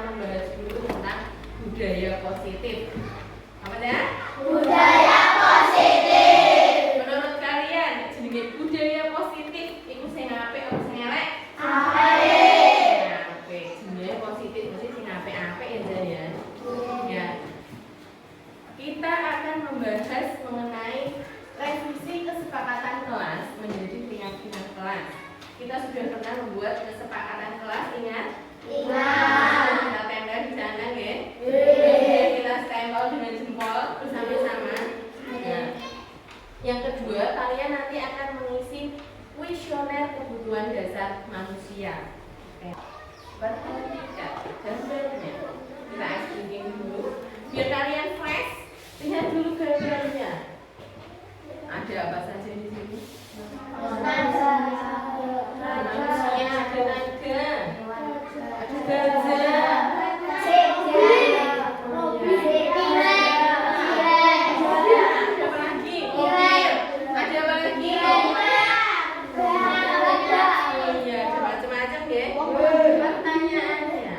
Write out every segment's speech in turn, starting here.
membahas dulu tentang budaya positif. Apa ya? Budaya positif. Menurut kalian jenenge budaya positif iku sing apik apa sing elek? Apik. Apik. Jenenge positif mesti sing apik-apik ya. Ya. Kita akan membahas mengenai revisi kesepakatan kelas menjadi keyakinan kelas. Kita sudah pernah membuat kesepakatan kelas, ingat? Ingat. Kita tempel di sana, ya. Kita stempel dengan jempol bersama-sama. Nah, yang kedua, kalian nanti akan mengisi kuesioner kebutuhan dasar manusia. Perhatikan gambarnya. Kita asking dulu. Biar kalian fresh, lihat dulu gambarnya. Ada apa saja di sini? Manusia, ada naga, ada gajah, ada apa lagi? Mobil, ada apa lagi? Oh iya, ada macam-macam ya. Pertanyaannya,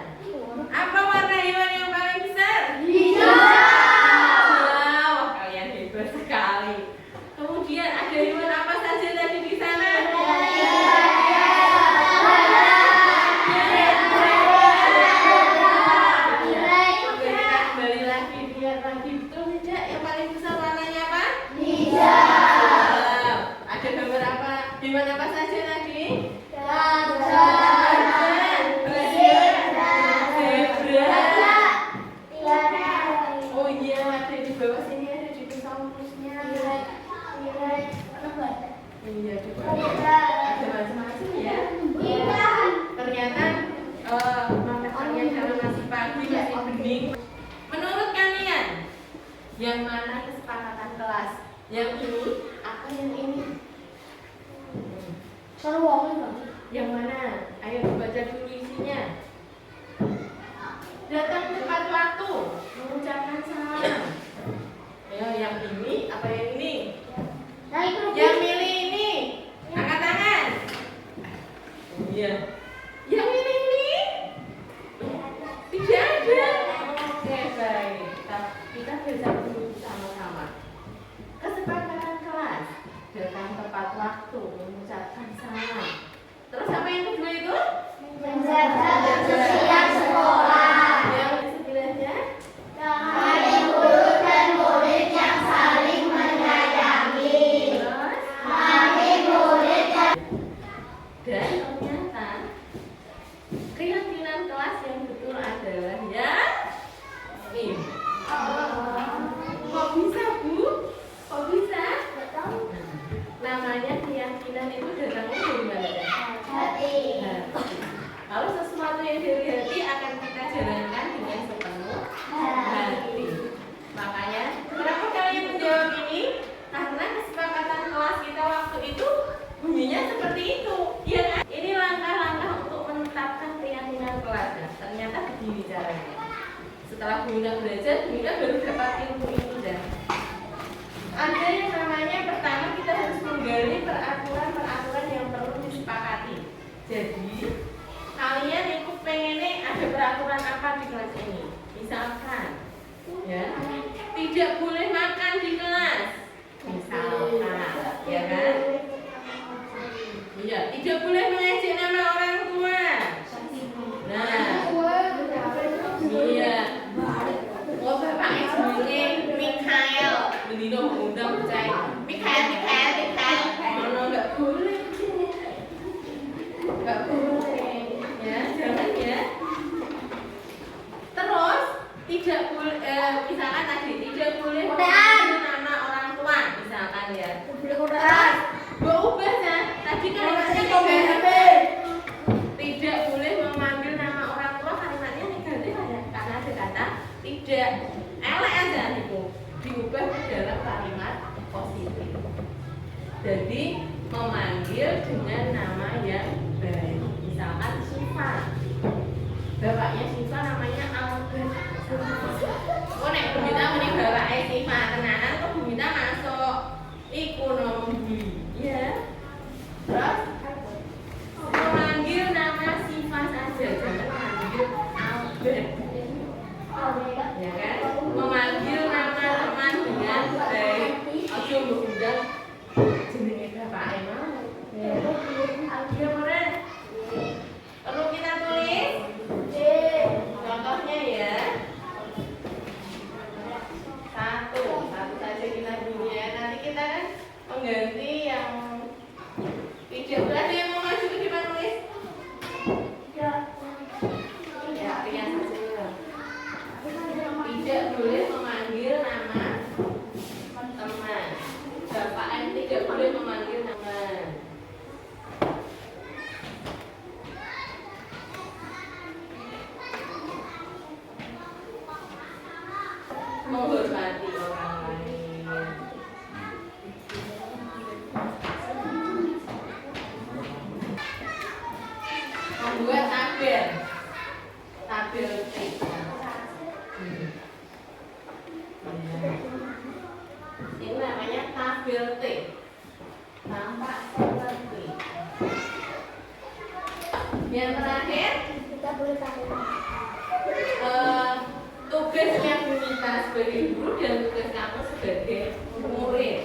apa warna hewan yang paling besar? Wah, kalian hebat sekali. Kemudian ada hewan apa saja tadi di sana? Kembali lagi, lihat lagi, betul tidak? Yang paling besar warnanya apa? Hijau. Ada gambar apa? Hewan apa saja tadi? Zebra. Oh iya, ada di bawah sini ada dinosaurusnya. Iya, ada macam-macam ya. Ternyata makan kalian karena masih pagi, masih bening. Menurut kalian, yang mana kesepakatan kelas? Yang ini atau yang ini? Yang mana? Ayo dibaca dulu isinya. Datang tepat waktu, mengucapkan salam. Ayo, yang ini apa yang ini? Yang milih ini, angkat tangan. Iya. Yang milih ini? Tidak ada. Oke, baik. Kita baca dulu sama-sama. Kesepakatan kelas, datang tepat waktu, mengucapkan salam. Terus apa yang kedua itu? Menjaga kebersihan sekolah. Yang di sebelahnya? Kami guru dan murid yang saling menyayangi. Terus? Kami murid yang Dan ternyata keyakinan kelas yang betul adalah yang ini. Kok bisa, Bu? Kok bisa? Namanya keyakinan itu datangnya dari mana? hati. Nah, kalau sesuatu yang dari hati akan kita jalankan dengan sepenuh hati. Makanya, kenapa kalian menjawab ini? Karena kesepakatan kelas kita waktu itu bunyinya seperti itu. Ya kan? Ini langkah-langkah untuk menetapkan keyakinan kelas. Nah, ternyata begini caranya. Setelah Bunda belajar, Bunda baru dapat ilmu itu dan ada yang namanya pertama kita harus menggali peraturan-peraturan yang perlu disepakati. Jadi kalian itu pengennya ada peraturan apa di kelas ini? Misalkan, ya, tidak boleh makan di kelas. Misalkan, ya kan? Iya, tidak boleh mengejek nama orang tua. Nah, iya. Oh, bapaknya jenenge Mikael. Bendino undang percaya. Mikael. Ono enggak boleh. Enggak boleh. Ya, jangan ya. Terus tidak boleh misalkan tadi tidak boleh memanggil nama orang tua, misalkan ya. Gua ubah ya. Tadi kalimatnya negatif. Tidak boleh memanggil nama orang tua, kalimatnya negatif ada karena ada kata tidak. Elek aja itu diubah ke dalam kalimat positif. Jadi memanggil dengan nama yang baik. Misalkan Siva. Bapaknya Siva namanya Albert. Oh nek Bumita muni bapake Siva tenanan kok Bumita masuk iku nombui. Ya. Terus memanggil nama Siva saja, jangan memanggil Albert. menghormati orang lain. Membuat tabel T. Ini namanya tabel T. Tampak seperti. Yang terakhir, Kita boleh tahu. tugasnya Bu Mita sebagai guru dan tugas kamu sebagai murid.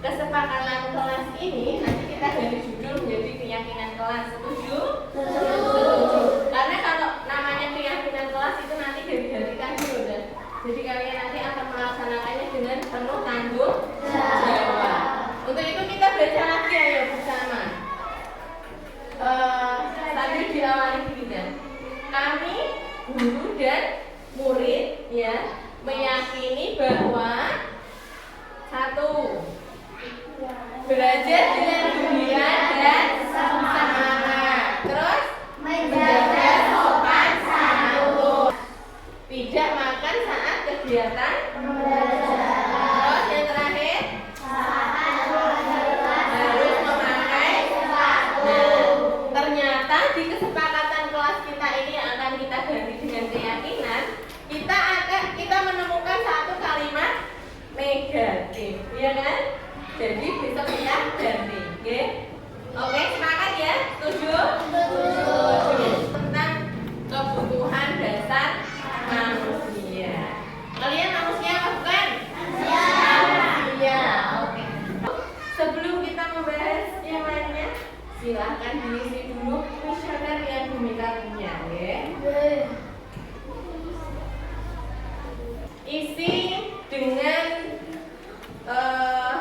Kesepakatan kelas ini nanti kita ganti judul menjadi keyakinan kelas. Setuju? Setuju. Karena kalau namanya keyakinan kelas itu nanti dari dulu dan jadi kalian nanti akan melaksanakannya dengan penuh tanggung jawab. Untuk itu kita baca lagi ya bersama. Sambil diawali begini. Kami guru dan murid ya meyakini bahwa satu, belajar dengan gembira dan semangat. Terus menjaga sopan santun. Tidak makan saat kegiatan belajar. Terus yang terakhir harus memakai sepatu. Ternyata di kesepakatan kelas kita ini yang akan kita ganti dengan keyakinan, kita menemukan satu kalimat negatif, ya kan? Jadi besok kita ganti, oke? Oke, semangat ya, setuju? Setuju. Tentang kebutuhan dasar manusia. Kalian manusia apa bukan? Manusia. Oke. Sebelum kita membahas yang lainnya, silahkan diisi dulu kuesioner yang Bu Mita punya, ya. Isi dengan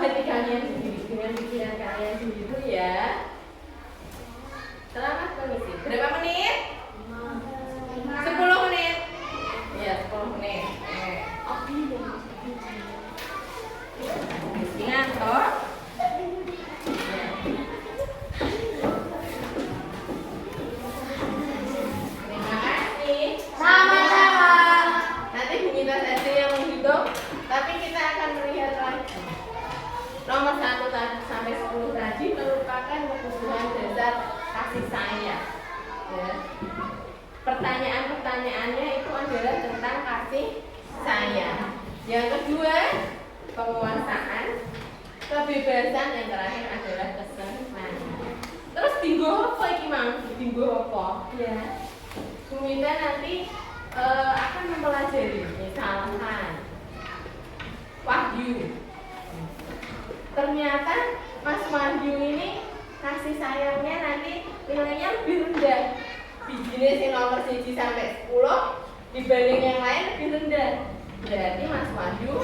hati kalian sendiri, dengan pikiran kalian sendiri ya. Selamat mengisi. Berapa menit? 10 menit. Ya, 10 menit. Ingat toh? Terima kasih. Sama-sama. Nanti Bu Mita saja yang menghitung, tapi kita akan melihat lagi. Nomor 1 sampai 10 tadi merupakan kebutuhan dasar kasih sayang. Ya. Pertanyaan-pertanyaannya itu adalah tentang kasih sayang. Yang kedua, penguasaan, kebebasan, yang terakhir adalah kesenangan. Terus dinggo apa iki Mang? Dinggo apa? Ya. Bu Mita nanti akan mempelajari misalkan Wahyu. Ternyata Mas Wahyu ini kasih sayangnya nanti nilainya lebih rendah. Bijinya si nomor 1 sampai 10 dibanding yang lain lebih rendah. Berarti Mas Wahyu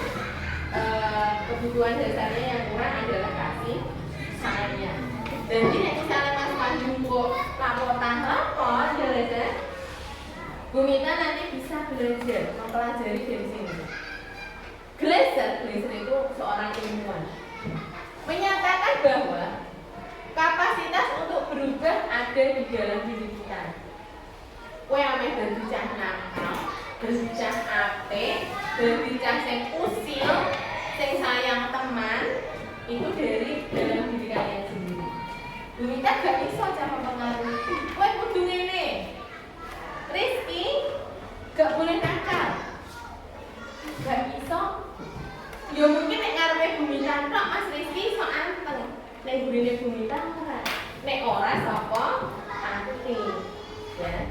kebutuhan dasarnya yang kurang adalah kasih sayang. Jadi misalnya Mas Wahyu kok lapor ya, Bu Mita nanti bisa belajar mempelajari dari sini. Glaser itu seorang ilmuwan menyatakan bahwa kapasitas untuk berubah ada di dalam diri kita. Kowe ameh dadi cah nakal, dadi cah apik, dadi cah sing usil, sing sayang teman, itu dari dalam diri kalian sendiri. Bu Mita gak iso cara mempengaruhi. Kowe kudu ngene. Rizky gak boleh nakal. Gak iso. Ya mungkin nek ngarepe Bu Mita tok Mas Rizky iso anteng. Nek gurine Bu Mita ora. Nek ora sapa anti. Ya.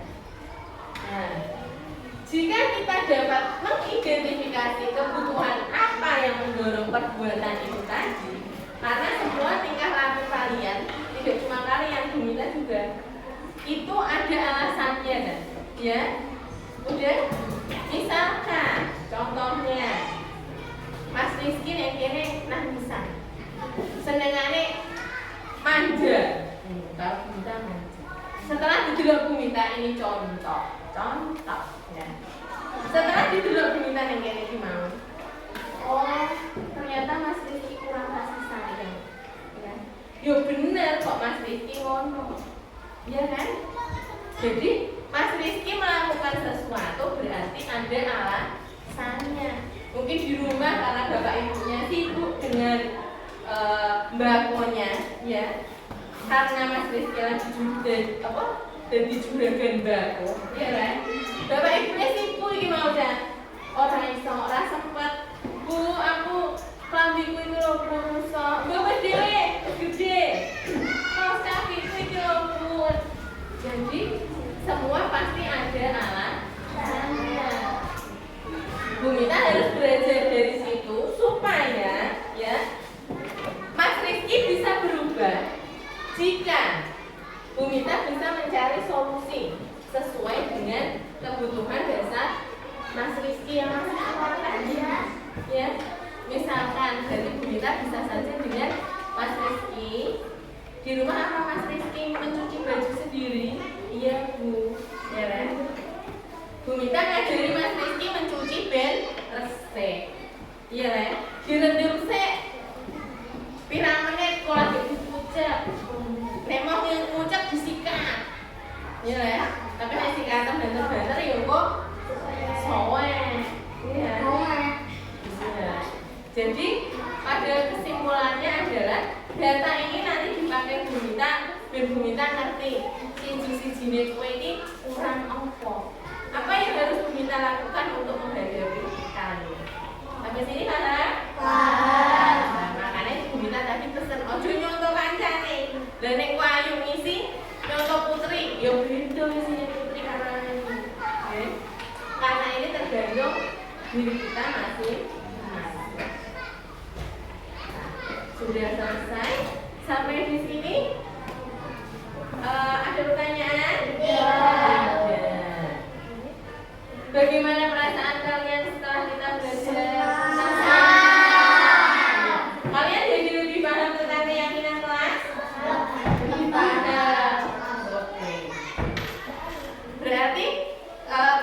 Nah, jika kita dapat mengidentifikasi kebutuhan apa yang mendorong perbuatan itu tadi, karena semua tingkah laku kalian, tidak cuma kalian, Bu Mita juga, itu ada alasannya kan? Ya, udah. Misalkan, contohnya, Mas Rizky yang kene nah bisa, senengane manja, kalau Bu Mita manja. Setelah didelok Bu Mita ini contoh ya. Setelah didelok Bu Mita yang kene iki mau. Oh, ternyata Mas Rizky kurang kasih sayang. Ya. Yo bener kok Mas Rizky ngono. Ya kan? Jadi Mas Rizky melakukan sesuatu berarti ada alasannya. Mungkin di rumah karena bapak ibunya sibuk dengan mbakonya, ya. Karena Mas Rizky lagi jadi juragan mbako, ya kan? Bapak ibunya sibuk iki mau ora iso, ora sempet. Bu, aku klambiku iki lho rusak. Bapak dhewe gede. Kaos kakiku iki lho, Bu. Jadi semua pasti ada alasannya. Bu Mita harus belajar dari situ supaya ya Mas Rizky bisa berubah jika Bu Mita bisa mencari solusi sesuai dengan kebutuhan dasar Mas Rizky yang masih keluarkan ya. Misalkan dari Bu Mita bisa saja dengan Mas Rizky di rumah apa Mas Rizky mencuci baju sendiri? Iya Bu, ya kan? Bu Mita ngajari Mas Rizky mencuci ben resik, iya kan? Direndam sik, piramane kalau dipucak, memang yang pucak disikat, iya kan? Tapi nek sikatan banter-banter ya kok sowen, iya. Jadi pada kesimpulannya adalah data ini nanti dipakai Bu Mita, dan Bu Mita ngerti siji-sijine kowe iki kurang apa yang harus Bu Mita lakukan untuk menghadapi kalian. Sampai sini paham? Paham. Nah, makanya Bu Mita tadi pesen ojo nyontoh kancane. Lah nek ku ayu ngisi nyontoh Putri, ya beda isinya Putri karena ini. Oke. Karena ini tergantung diri kita masing-masing. Sudah selesai sampai di sini. Ada pertanyaan? Iya. Bagaimana perasaan kalian setelah kita belajar? Kalian jadi lebih paham tentang keyakinan kelas? Lebih paham. Oke. Berarti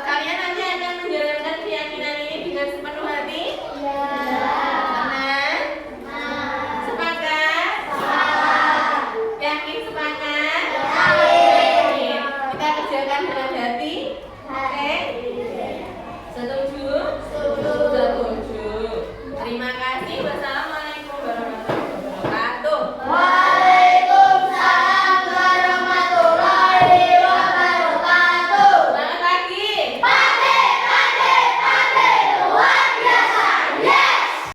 kalian nanti akan menjalankan keyakinan ini dengan sepenuh hati? Iya. Terima kasih. Wassalamualaikum warahmatullahi wabarakatuh. Waalaikumsalam warahmatullahi wabarakatuh. Selamat pagi. Pagi, luar biasa. Yes.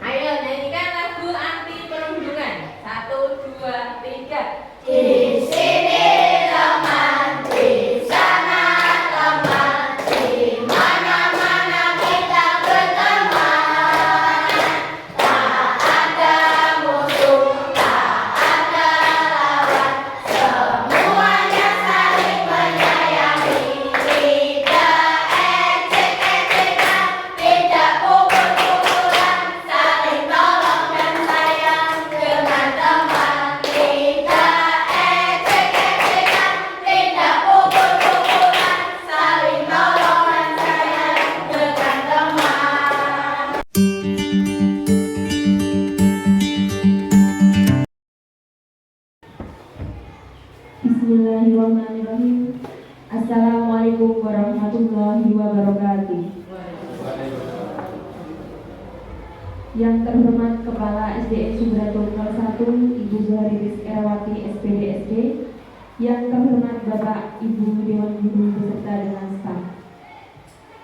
Ayo nyanyikan lagu anti perundungan. 1, 2, 3. Di sini teman, di sana teman, di mana-mana kita berteman. Tak ada musuh, tak ada lawan, semuanya saling menyayangi. Tidak ejek-ejekan, tidak pukul-pukulan, saling tolong dan sayang dengan teman. Tidak ejek-ejekan, tidak pukul-pukulan, saling tolong dan sayang dengan teman. Bismillahirrahmanirrahim. Assalamualaikum warahmatullahi wabarakatuh. Yang terhormat Kepala SDN Subratul 01 Ibu Zuhariris Erawati SPD SD, yang terhormat Bapak Ibu Dewan Guru beserta dengan staf.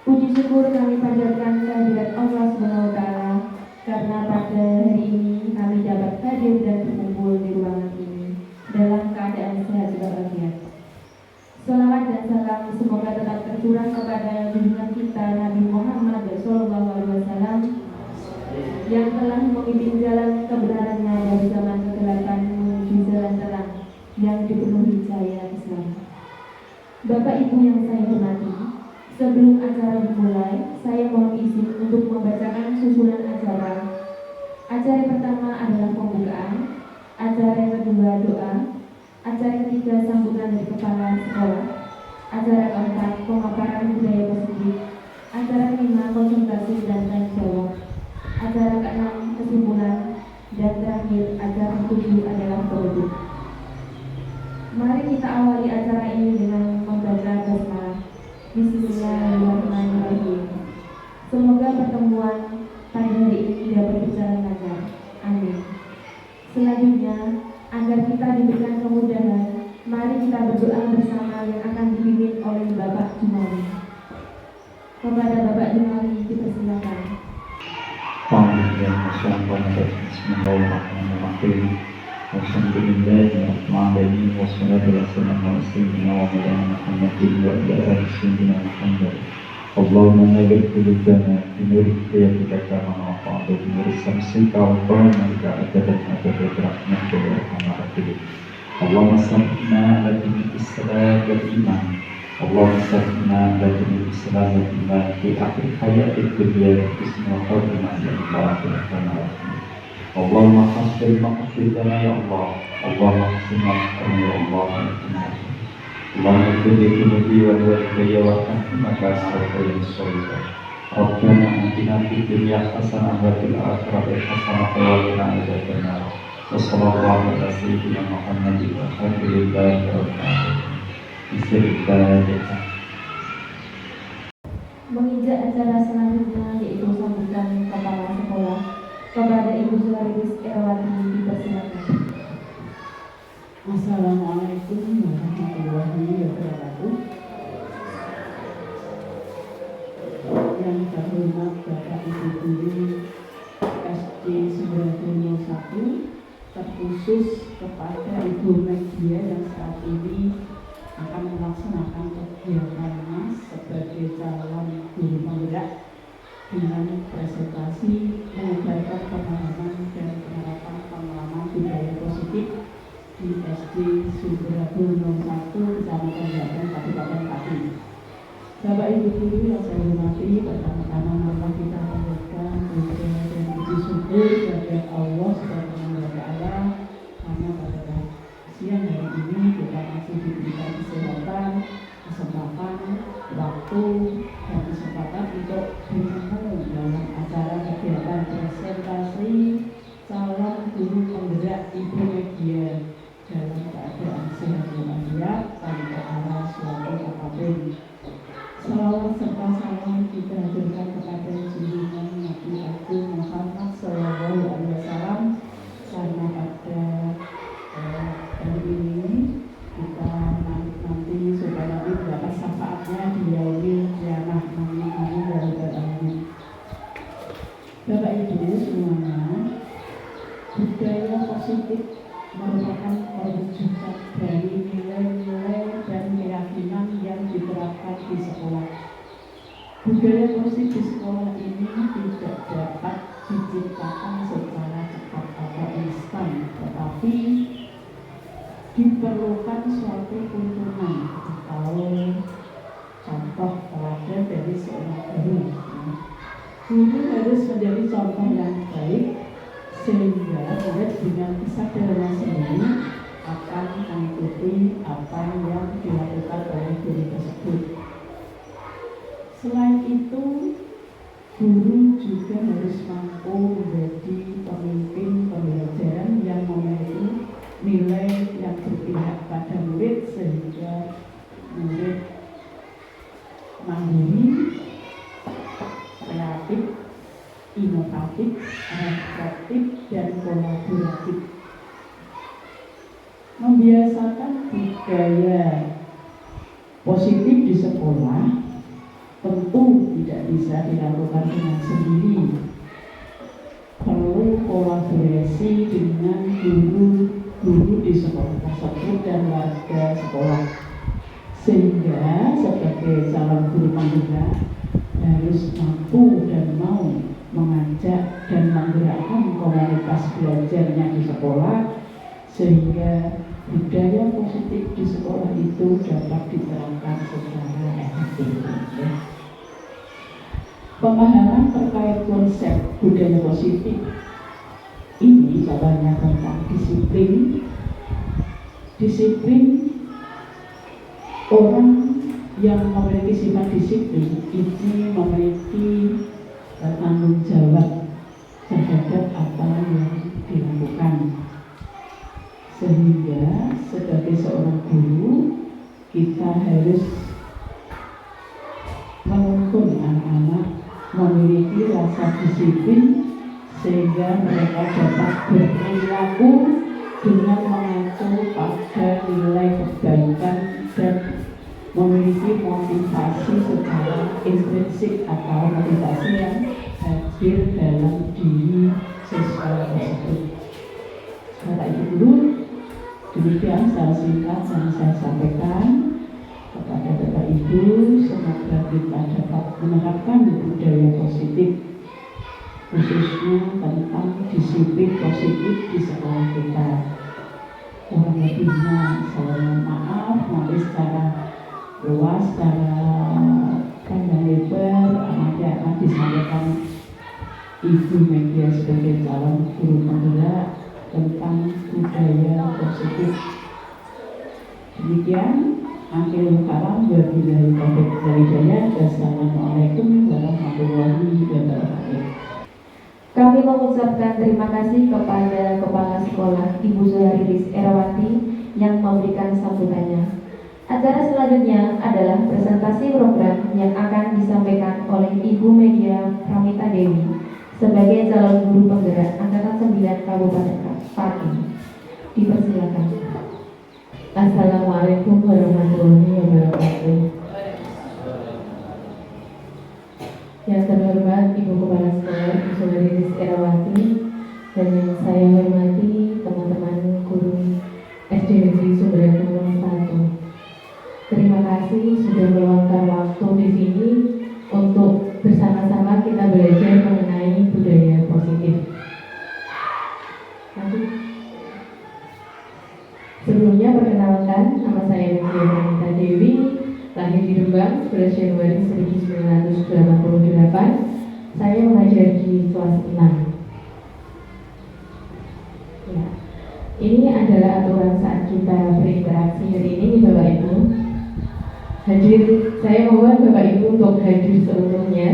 Puji syukur kami panjatkan kehadirat Allah SWT karena pada hari ini kami dapat hadir dan berkumpul di ruangan ini dalam keadaan sehat walafiat. Salawat dan salam semoga tetap tercurah kepada junjungan kita Nabi Muhammad SAW yang telah memimpin jalan kebenarannya dari zaman kegelapan menuju jalan terang yang dipenuhi cahaya Islam. Bapak Ibu yang saya hormati, sebelum acara dimulai, saya mohon izin untuk membacakan susunan acara. Acara pertama adalah pembukaan, acara yang kedua doa, acara Acara ketiga sambutan dari kepala sekolah. Acara keempat pemaparan budaya positif. Acara kelima konsultasi dan tanya jawab. Acara keenam kesimpulan. Dan terakhir acara ketujuh adalah penutup. Mari kita awali acara ini dengan membaca basmalah. Bismillahirrahmanirrahim. Semoga pertemuan pada hari ini dapat berjalan lancar. Amin. Selanjutnya, agar kita diberikan kemudahan, mari kita berdoa bersama yang akan dipimpin oleh Bapak Jumali. Kepada Bapak Jumali dipersilakan. Bismillahirrahmanirrahim. Alhamdulillahirrahmanirrahim. Wassalatu wassalamu ala sayyidina wa maulana Muhammadin wa ala alihi sayyidina Muhammad. Allahumma nawwir qulubana bi nuri hidayatika kama nawwarta bi nuri syamsika wa qamika abadan abada bi rahmatika ya arhamar rahimin. Allahumma salli ala Islam wal iman. Allahumma salli ala Islam wal iman fi akhir hayatid dunya bismil khatimah ya Allah ya arhamar rahimin. Allahumma hasbil maqfir lana ya Allah. Allahumma hasbil maqfir ya Allah ya arhamar rahimin. Allahumma qudi qunubi wa walidayya wa rahmaka sarfayya sholika. Rabbana atina fid dunya hasanah wa fil akhirati hasanah wa qina adzabannar. Wa sallallahu ala sayyidina Muhammadin wa alhamdulillahi rabbil alamin. Bismillahirrahmanirrahim. Menginjak acara selanjutnya yaitu sambutan kepala sekolah. Kepada Ibu Zularidis Erawati dipersilakan. Assalamualaikum warahmatullahi wabarakatuh. Yang terhormat Bapak Ibu Guru SD Subradono 1, terkhusus kepada Ibu Media yang saat ini akan melaksanakan kegiatannya sebagai calon guru penggerak dengan presentasi mengajarkan pemahaman dan penerapan pengalaman budaya positif di SD Subradono 1, Kecamatan Jaten, Kabupaten Pati. Bapak Ibu Guru yang saya hormati, pertama-tama mari kita panjatkan puja dan puji syukur kepada Allah Subhanahu wa Ta'ala karena pada siang hari ini kita masih diberikan kesehatan, kesempatan, waktu, dan kesempatan untuk bertemu dalam acara kegiatan presentasi calon guru penggerak Ibu Media dalam keadaan sehat walafiat tanpa arah suatu apapun. Salawat serta salam kita haturkan kepada junjungan Nabi Agung Muhammad Sallallahu Alaihi Wasallam karena pada hari ini kita nanti supaya nanti dapat syafaatnya di yaumil qiyamah. Amin ya rabbal alamin. Bapak Ibu semuanya, budaya positif merupakan perwujudan dari nilai-nilai dan keyakinan yang diterapkan di sekolah. Budaya positif di sekolah ini tidak dapat diciptakan secara cepat atau instan, tetapi diperlukan suatu tuntunan atau contoh teladan dari seorang guru. Guru harus menjadi contoh yang baik sehingga murid dengan kesadaran sendiri akan mengikuti apa yang dilakukan oleh guru tersebut. Selain itu, guru juga harus mampu menjadi pemimpin pembelajaran yang memiliki nilai yang berpihak pada murid sehingga murid mandiri, kreatif, inovatif, reflektif, dan kolaboratif. Membiasakan budaya positif di sekolah tentu tidak bisa dilakukan dengan sendiri. Perlu kolaborasi dengan guru di sekolah tersebut dan warga sekolah. Sehingga sebagai calon guru penggerak harus mampu dan mau mengajak dan menggerakkan komunitas belajarnya di sekolah sehingga budaya positif di sekolah itu dapat diterapkan secara efektif. Pemahaman terkait konsep budaya positif ini contohnya tentang disiplin Disiplin, orang yang memiliki sifat disiplin ini memiliki tanggung jawab terhadap apa yang dilakukan, sehingga sebagai seorang guru kita harus menuntun anak-anak memiliki rasa disiplin sehingga mereka dapat berperilaku dengan mengacu pada nilai kebaikan dan memiliki motivasi secara intrinsik atau motivasi yang hadir dalam diri siswa tersebut. Bapak Ibu Guru, demikian secara singkat yang saya sampaikan kepada Bapak Ibu. Semoga kita dapat menerapkan budaya positif, khususnya tentang disiplin positif di sekolah kita. Kurang lebihnya saya mohon maaf, nanti secara luas, secara panjang lebar nanti akan disampaikan Ibu Media sebagai calon guru penggerak tentang budaya positif. Demikian, akhirul kalam, wabillahi taufiq wal hidayah. Wassalamualaikum warahmatullahi wabarakatuh. Kami mengucapkan terima kasih kepada Kepala Sekolah Ibu Zuhariris Erawati yang memberikan sambutannya. Acara selanjutnya adalah presentasi program yang akan disampaikan oleh Ibu Media Pramita Dewi sebagai calon guru penggerak Angkatan 9 Kabupaten Pati. Dipersilakan. Assalamualaikum warahmatullahi wabarakatuh. Yang terhormat Ibu Kepala Sekolah Ibu Zuhariris Erawati dan yang saya hormati teman-teman guru SD Negeri Subratu 1. Terima kasih sudah meluangkan waktu di sini untuk bersama-sama kita belajar mengenai budaya positif. Sebelumnya perkenalkan, nama saya Media Pramita Dewi, lahir di Rembang 11 Januari 1988. Saya mengajar di kelas 6. Ya. Ini adalah aturan saat kita berinteraksi hari ini, Bapak Ibu. Saya mohon Bapak Ibu untuk hadir seutuhnya,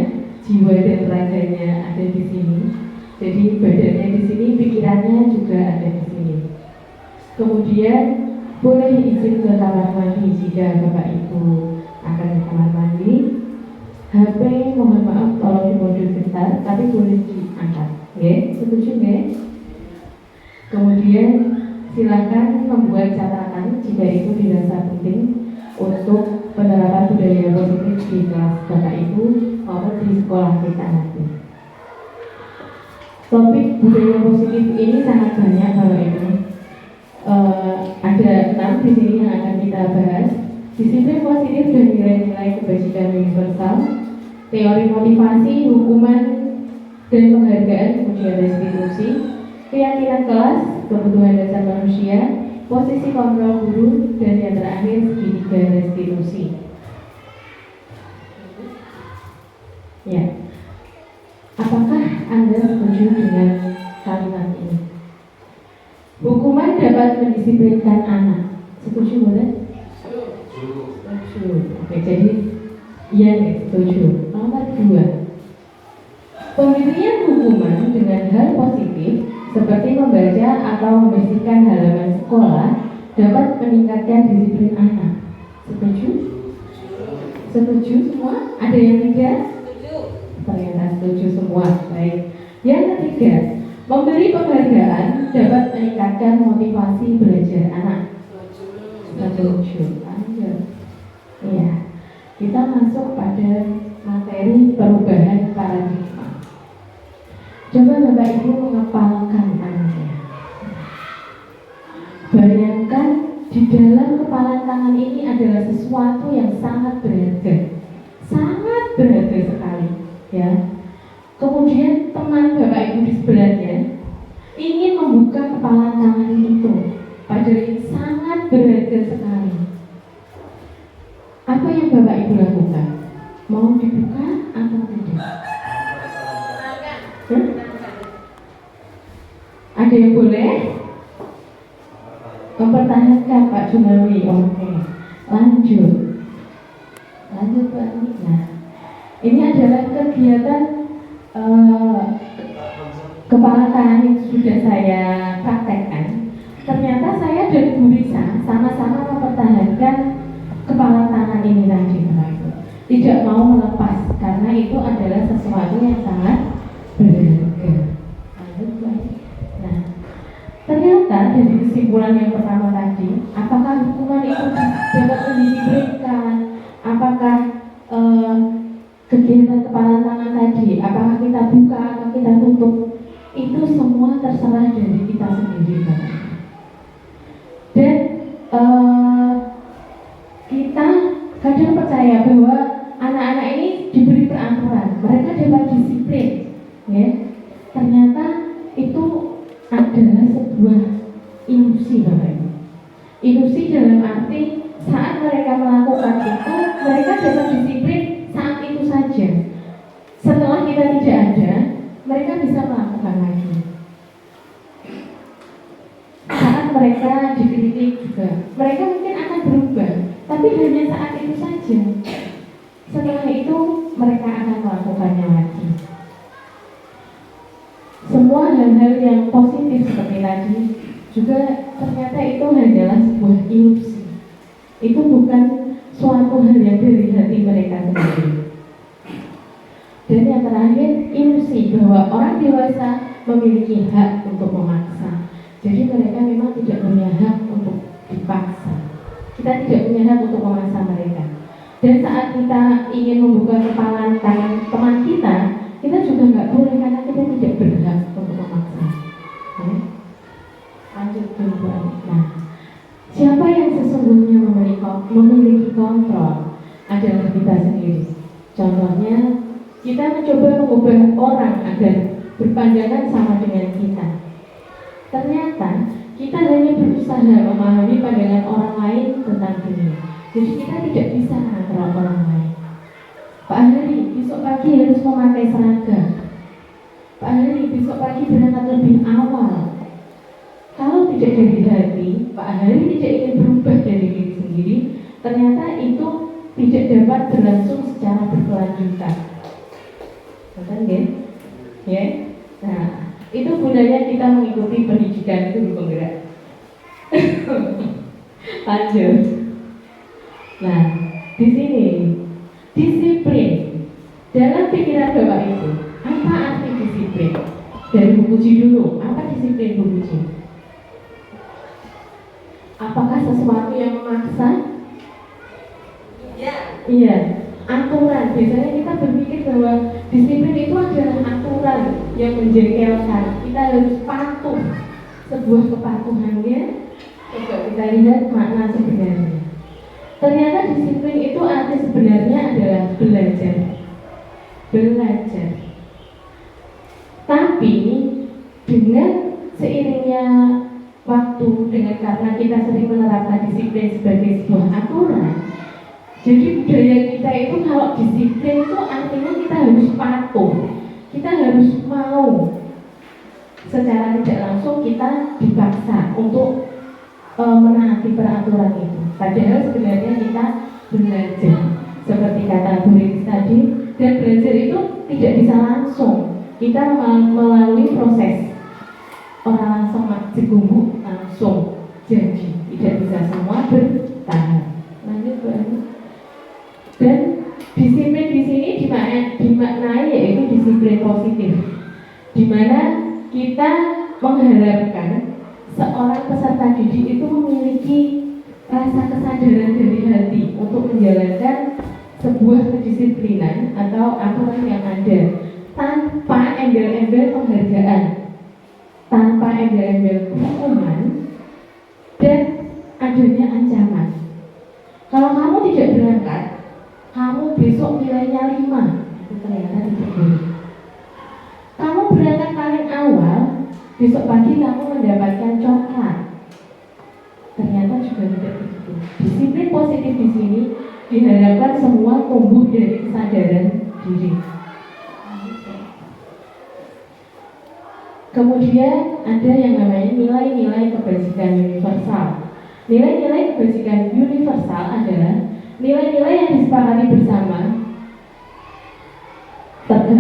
jiwa dan raganya ada di sini. Jadi badannya di sini, pikirannya juga ada di sini. Kemudian boleh izin ke kamar mandi jika Bapak Ibu akan ke kamar mandi. HP mohon maaf tolong dimodul bentar, tapi boleh diangkat. Oke, setuju nggak? Kemudian silakan membuat catatan jika itu dirasa penting untuk penerapan budaya positif di kelas Bapak Ibu maupun di sekolah kita nanti. Topik budaya positif ini sangat banyak Bapak Ibu. Ada 6 di sini yang akan kita bahas. Disiplin positif dan nilai-nilai kebajikan universal, teori motivasi, hukuman dan penghargaan, kemudian restitusi, keyakinan kelas, kebutuhan dasar manusia, posisi kontrol guru, dan yang terakhir segitiga restitusi. Ya, apakah Anda setuju dengan kalimat ini? Hukuman dapat mendisiplinkan anak. Setuju boleh? Setuju. Oke, jadi iya nih, setuju. Nomor 2. Pemberian hukuman dengan hal positif seperti membaca atau membersihkan halaman sekolah dapat meningkatkan disiplin anak. Setuju? Setuju semua? Ada yang tidak? Setuju. Ternyata setuju semua. Baik. Yang ketiga, memberi penghargaan dapat meningkatkan motivasi belajar anak. Setuju. Iya. Kita masuk pada materi perubahan paradigma. Coba Bapak Ibu mengepalkan tangannya. Bayangkan di dalam kepalan tangan ini adalah sesuatu yang sangat berharga sekali, ya. Kemudian teman Bapak Ibu di sebelahnya ingin membuka kepalan tangan itu, padahal ini sangat berharga sekali. Apa yang Bapak Ibu lakukan? Mau dibuka atau tidak? Ada yang boleh? Mempertahankan Pak Jumawi. Oke. Lanjut Pak. Nah, ini adalah kegiatan kepala tangan yang sudah saya praktekkan. Ternyata saya dan Bu Risa sama-sama mempertahankan kepala tangan ini tadi, Bapak Ibu. Tidak mau melepas karena itu adalah sesuatu yang sangat berharga. Nah, ternyata dari kesimpulan yang pertama tadi, apakah hukuman itu dapat mendisiplinkan? Apakah kegiatan kepala tangan tadi, apakah kita buka atau kita tutup? Itu semua terserah dari kita sendiri, Bapak. Dan kita kadang percaya bahwa anak-anak ini diberi peraturan, mereka dapat disiplin, ya. Ternyata itu adalah sebuah ilusi, Bapak Ibu. Ilusi dalam arti saat mereka melakukan itu, mereka dapat disiplin saat itu saja. Setelah kita tidak ada, mereka bisa melakukan lagi. Saat mereka dikritik juga, mereka mungkin akan berubah, tapi hanya saat itu saja. Setelah itu, mereka akan melakukannya lagi. Semua hal-hal yang positif seperti tadi juga ternyata itu hanyalah sebuah ilusi. Itu bukan suatu hal yang dari hati mereka sendiri. Dan yang terakhir, ilusi bahwa orang dewasa memiliki hak untuk memaksa. Jadi mereka memang tidak punya hak untuk dipaksa. Kita tidak punya hak untuk memaksa mereka. Dan saat kita ingin membuka kepala tangan teman kita juga nggak boleh karena kita tidak berhak untuk memaksa. Ya? Lanjut dulu. Nah, siapa yang sesungguhnya memiliki kontrol adalah kita sendiri. Contohnya, kita mencoba mengubah orang agar berpandangan sama dengan kita. Ternyata kita hanya berusaha memahami pandangan orang lain tentang dunia. Jadi kita tidak bisa mengontrol orang lain. Pak Hari, besok pagi harus memakai seragam. Pak Hari, besok pagi berangkat lebih awal. Kalau tidak dari hati, Pak Hari tidak ingin berubah dari diri sendiri, ternyata itu tidak dapat berlangsung secara berkelanjutan. Betul ya? Ya? Nah, itu gunanya kita mengikuti pendidikan guru penggerak. Lanjut. Nah, di sini disiplin dalam pikiran Bapak Ibu. Apa arti disiplin? Dari Bu Puji dulu. Apa disiplin, Bu Puji? Apakah sesuatu yang memaksa? Iya. Aturan. Biasanya kita berpikir bahwa disiplin itu adalah aturan yang menjengkelkan. Kita harus patuh. Sebuah kepatuhannya. Coba kita lihat makna sebenarnya. Ternyata disiplin itu arti sebenarnya adalah belajar. Belajar. Tapi dengan seiringnya waktu, dengan karena kita sering menerapkan disiplin sebagai sebuah aturan, jadi budaya kita itu kalau disiplin itu artinya kita harus patuh, kita harus mau. Secara tidak langsung kita dipaksa untuk menaati peraturan itu. Padahal sebenarnya kita belajar, seperti kata Bu Riris tadi, dan belajar itu tidak bisa langsung. Kita melalui proses. Orang langsung digunggu langsung jadi, tidak bisa semua bertahan. Lanjut Bu Ani. Dan disiplin di sini dimaknai yaitu disiplin positif, di mana kita mengharapkan seorang peserta didik itu memiliki rasa kesadaran dari hati untuk menjalankan sebuah kedisiplinan atau aturan yang ada tanpa embel-embel penghargaan, tanpa embel-embel hukuman, dan adanya ancaman. Kalau kamu tidak berangkat, kamu besok nilainya 5. Itu ternyata ditegur. Kamu berangkat paling awal, besok pagi kamu mendapatkan coklat. Ternyata juga tidak begitu. Disiplin positif di sini diharapkan semua tumbuh dari kesadaran diri. Kemudian ada yang namanya nilai-nilai kebajikan universal. Nilai-nilai kebajikan universal adalah nilai-nilai yang disepakati bersama,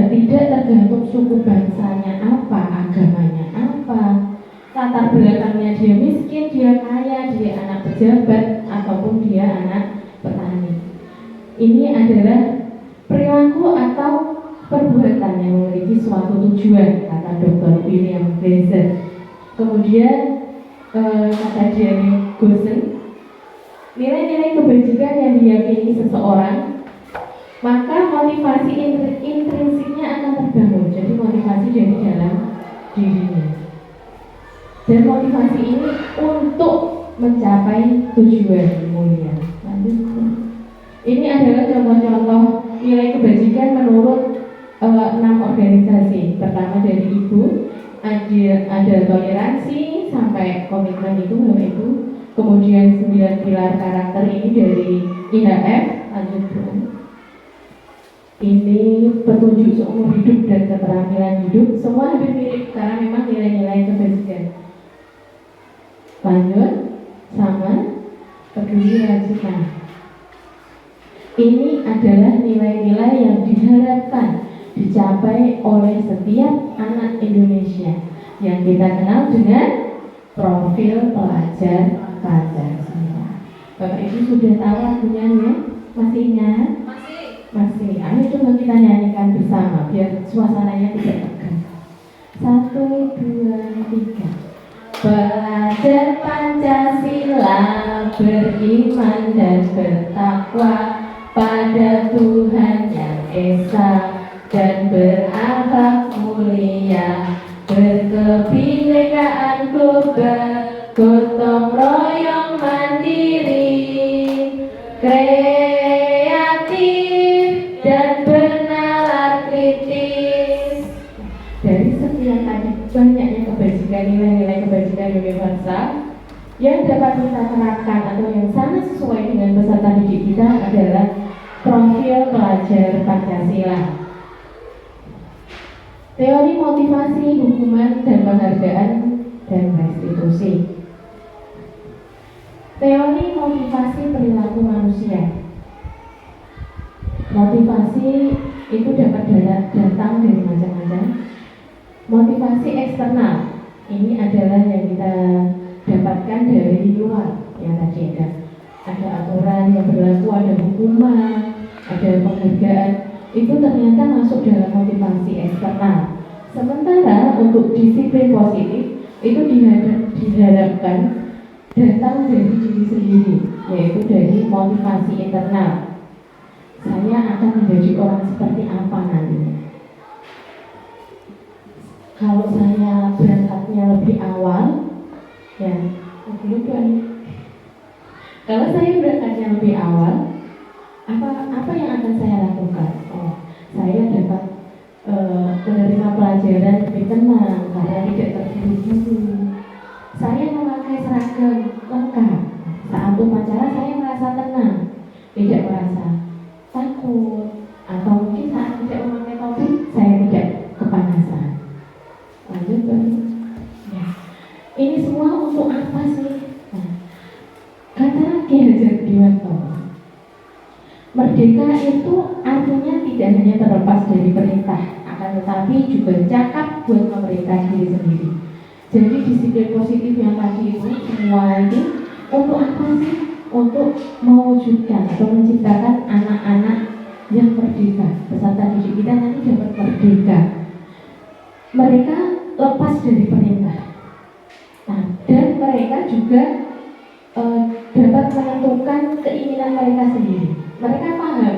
tidak tergantung suku bangsanya apa, agamanya apa, latar belakangnya dia miskin, dia kaya, dia anak pejabat, ataupun dia anak petani. Ini adalah perilaku atau perbuatan yang memiliki suatu tujuan, kata Dr. William Glaser. Kemudian kata Jerry Gosen, nilai-nilai kebajikan yang diyakini seseorang, maka motivasi intrinsiknya akan terbangun. Jadi motivasi dari dalam dirinya. Dan motivasi ini untuk mencapai tujuan mulia. Lanjut. Ini adalah contoh-contoh nilai kebajikan menurut 6 organisasi. Pertama dari Ibu, ada toleransi sampai komitmen itu Bapak Ibu. Kemudian 9 pilar karakter ini dari IHF. Lanjut Bu. Ini petunjuk seumur hidup dan keterampilan hidup. Semua hampir mirip karena memang nilai-nilai kebajikan. Lanjut sama peduli rajutan. Ini adalah nilai-nilai yang diharapkan dicapai oleh setiap anak Indonesia yang kita kenal dengan profil pelajar Pancasila. Bapak Ibu sudah tahu lagunya ya? Masih ingat? Masih. Ayo coba kita nyanyikan bersama biar suasananya tidak tegang. 1, 2, 3. Pelajar Pancasila beriman dan bertakwa pada Tuhan yang Esa dan berakhlak mulia, berkebinekaan global, gotong royong mandiri, kreatif dan bernalar kritis. Dari sekian tadi banyaknya kebajikan, nilai-nilai kebajikan universal yang dapat kita terapkan atau yang sangat sesuai dengan peserta didik kita adalah profil pelajar Pancasila. Teori motivasi, hukuman, dan penghargaan dan restitusi. Teori motivasi perilaku manusia. Motivasi itu dapat datang dari macam-macam. Motivasi eksternal ini adalah yang kita dapatkan dari luar, yang tadi ada aturan yang berlaku, ada hukuman, ada penghargaan. Itu ternyata masuk dalam motivasi eksternal. Sementara untuk disiplin positif itu diharapkan datang dari diri sendiri, yaitu dari motivasi internal. Saya akan menjadi orang seperti apa nantinya. Kalau saya berangkatnya lebih awal, ya dulu kan. Kalau saya berangkatnya lebih awal, apa yang akan saya lakukan? Saya dapat menerima pelajaran lebih tenang karena tidak terburu-buru. Saya memakai seragam lengkap. Saat upacara saya merasa tenang, tidak merasa takut, atau mungkin saat tidak memakai topi saya tidak kepanasan. Lanjut ya. Ini semua untuk apa sih? Kata Ki Hajar Dewantara, merdeka itu artinya tidak hanya terlepas dari perintah, akan tetapi juga cakap buat memerintah diri sendiri. Jadi disiplin positif yang tadi itu semua itu untuk apa sih? Untuk mewujudkan atau menciptakan anak-anak yang merdeka. Peserta didik kita nanti dapat merdeka. Mereka lepas dari perintah. Nah, dan mereka juga dapat menentukan keinginan mereka sendiri. Mereka paham,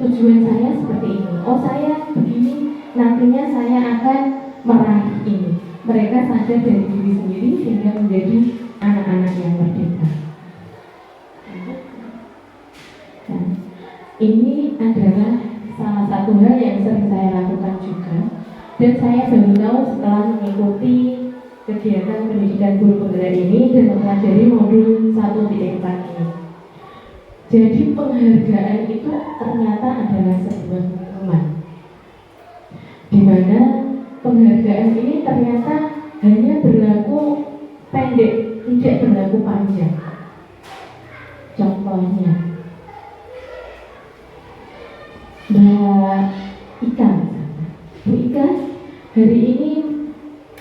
tujuan saya seperti ini, saya begini, nantinya saya akan meraih ini. Mereka sadar dari diri sendiri sehingga menjadi anak-anak yang merdeka. Nah, ini adalah salah satu hal yang sering saya lakukan juga, dan saya baru tahu setelah mengikuti kegiatan pendidikan guru penggerak ini dan mempelajari modul 1.4 ini. Jadi penghargaan itu ternyata adalah sebuah hukuman, di mana penghargaan ini ternyata hanya berlaku pendek tidak berlaku panjang. Contohnya, Mbak Ika misalnya. Bu Ika, hari ini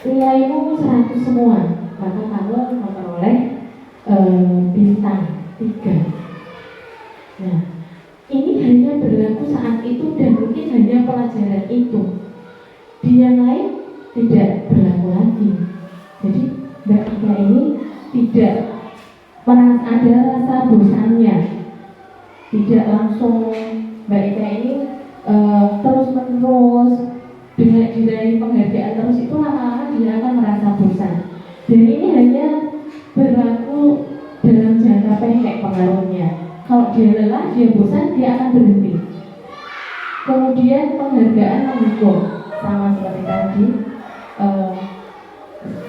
nilaimu 100 semua, maka kamu memperoleh bintang 3. Nah, ini hanya berlaku saat itu dan mungkin hanya pelajaran itu. Di yang lain tidak berlaku lagi. Jadi Mbak Ika ini tidak merasa ada rasa bosannya. Tidak langsung Mbak Ika ini terus-menerus dengan diraih penghargaan terus, itu lama-lama dia akan merasa bosan. Dan ini hanya berlaku dalam jangka pendek pengaruhnya. Kalau dia lelah, dia bosan, dia akan berhenti. Kemudian penghargaan mendukung, sama seperti tadi.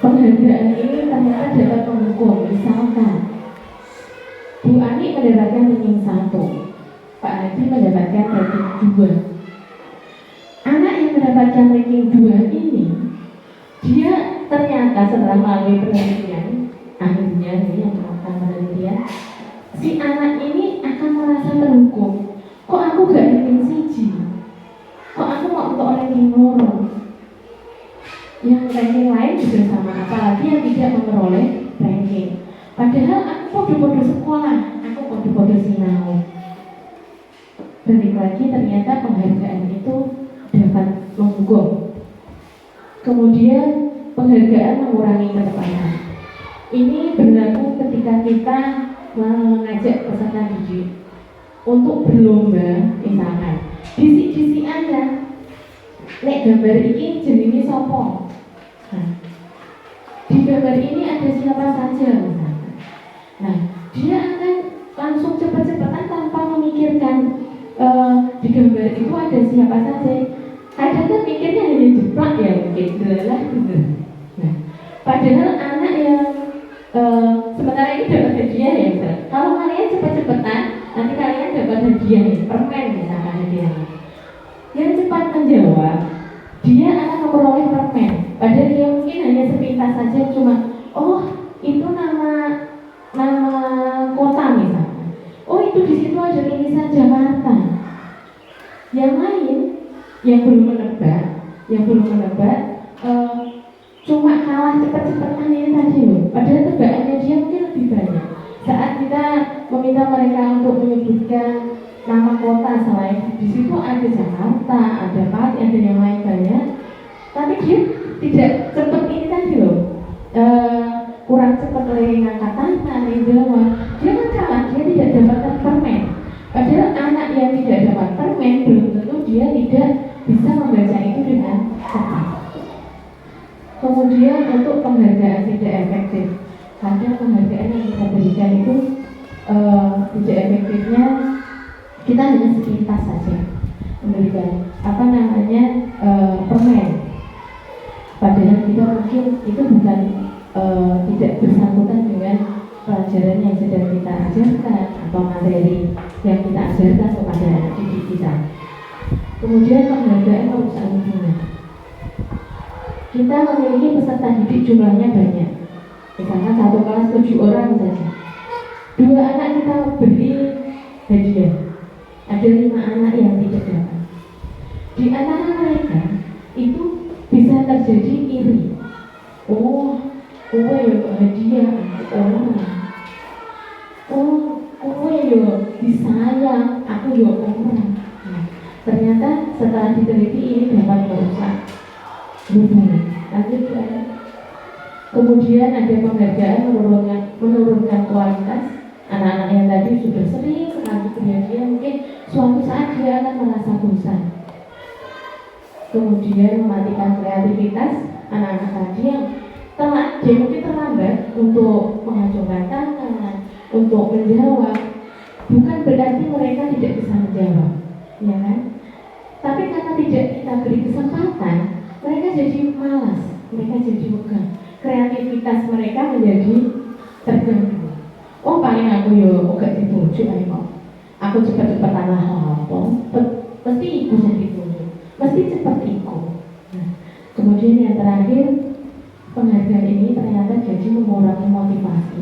Penghargaan ini ternyata dapat mendukung. Misalkan Bu Ani mendapatkan ranking 1, Pak Hadi mendapatkan ranking 2. Anak yang mendapatkan ranking 2 ini, dia ternyata setelah melalui penelitian, akhirnya ini yang melakukan penelitian, si anak ini akan merasa terhukum. Kok aku gak ranking 1? Kok aku mau untuk ranking 2? Yang ranking lain juga sama, apalagi yang tidak memperoleh ranking. Padahal aku kode-kode sekolah, aku kode-kode sinau. Balik lagi, ternyata penghargaan itu dapat menghukum. Kemudian penghargaan mengurangi ketepatan. Ini berlaku ketika kita mengajak peserta didik untuk berlomba, misalkan disik-disikan ya, nek gambar ini jenenge sopo. Nah, di gambar ini ada siapa saja misalkan. Nah, dia akan langsung cepat-cepatan tanpa memikirkan di gambar itu ada siapa saja. Kadang kan mikirnya hanya jeplak ya, mungkin delalah bener. Nah, padahal anak yang sementara ini dapat hadiah ya, misalnya. Kalau kalian cepat-cepatan, nanti kalian dapat hadiah ya, permen misalkan hadiahnya. Yang cepat menjawab, dia akan memperoleh permen. Padahal dia mungkin hanya sepintas saja, cuma itu nama kota misalnya. Itu di situ ada tulisan Jakarta. Yang lain yang belum menebak, cuma kalah cepat-cepatan ini tadi loh. Padahal tebakannya dia mungkin lebih banyak. Saat kita meminta mereka untuk menyebutkan nama kota selain di situ ada Jakarta, ada Pati, ada yang lain banyak. Tapi dia tidak cepat ini tadi loh. Kurang cepat lagi ngangkat tangan, jawab. Dia kan kalah, dia tidak dapatkan permen. Padahal anak yang tidak dapat permen belum tentu dia tidak bisa membaca itu dengan cepat. Kemudian untuk penghargaan tidak efektif, kadang penghargaan yang kita berikan itu tidak efektifnya kita hanya sepintas saja memberikan permen. Padahal kita mungkin itu bukan tidak bersangkutan dengan pelajaran yang sedang kita ajarkan atau materi yang kita ajarkan kepada anak didik kita. Kemudian penghargaan merusak hubungan. Kita memiliki peserta didik jumlahnya banyak. Misalkan satu kelas 7 orang saja. 2 anak kita beri hadiah. Ada 5 anak yang tidak dapat. Di antara mereka itu bisa terjadi iri. Kowe yo hadiah orang. Kowe yo disayang, aku yo orang. Ternyata setelah diteliti ini dapat merusak hubungan. Lanjut ya. Kemudian ada penghargaan menurunkan kualitas. Anak-anak yang tadi sudah sering sekali berhadiah, mungkin suatu saat dia akan merasa bosan. Kemudian mematikan kreativitas anak-anak tadi yang telat, dia mungkin terlambat untuk mengacungkan tangan, untuk menjawab. Bukan berarti mereka tidak bisa menjawab, ya kan? Tapi karena tidak kita beri kesempatan, mereka jadi malas, mereka jadi megah. Kreativitas mereka menjadi terganggu. Paling aku yo gak ditunjuk kok. Aku cepat-cepatan lah apa? Mesti ikut yang ditunjuk, mesti cepat ikut. Kemudian yang terakhir, penghargaan ini ternyata jadi mengurangi motivasi.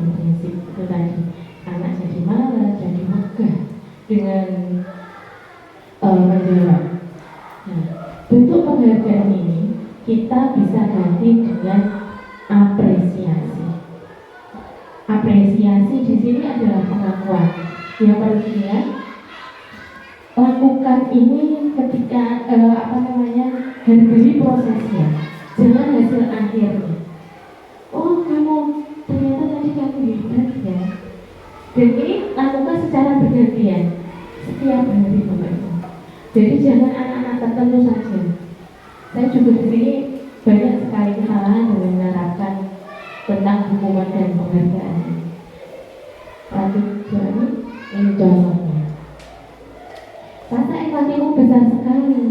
dengan apresiasi. Apresiasi di sini adalah pengakuan. Yang perlu diingat, lakukan ini ketika hargai prosesnya, jangan hasil akhirnya. Oh, ternyata tadi kamu hebat ya. Dan ini lakukan secara bergantian setiap hari Bapak Ibu. Jadi jangan anak-anak tertentu saja. Saya juga di sini banyak sekali kesalahan dalam menerapkan tentang hukuman dan penghargaan. Satu, dua, ini contohnya. Rasa empatimu besar sekali.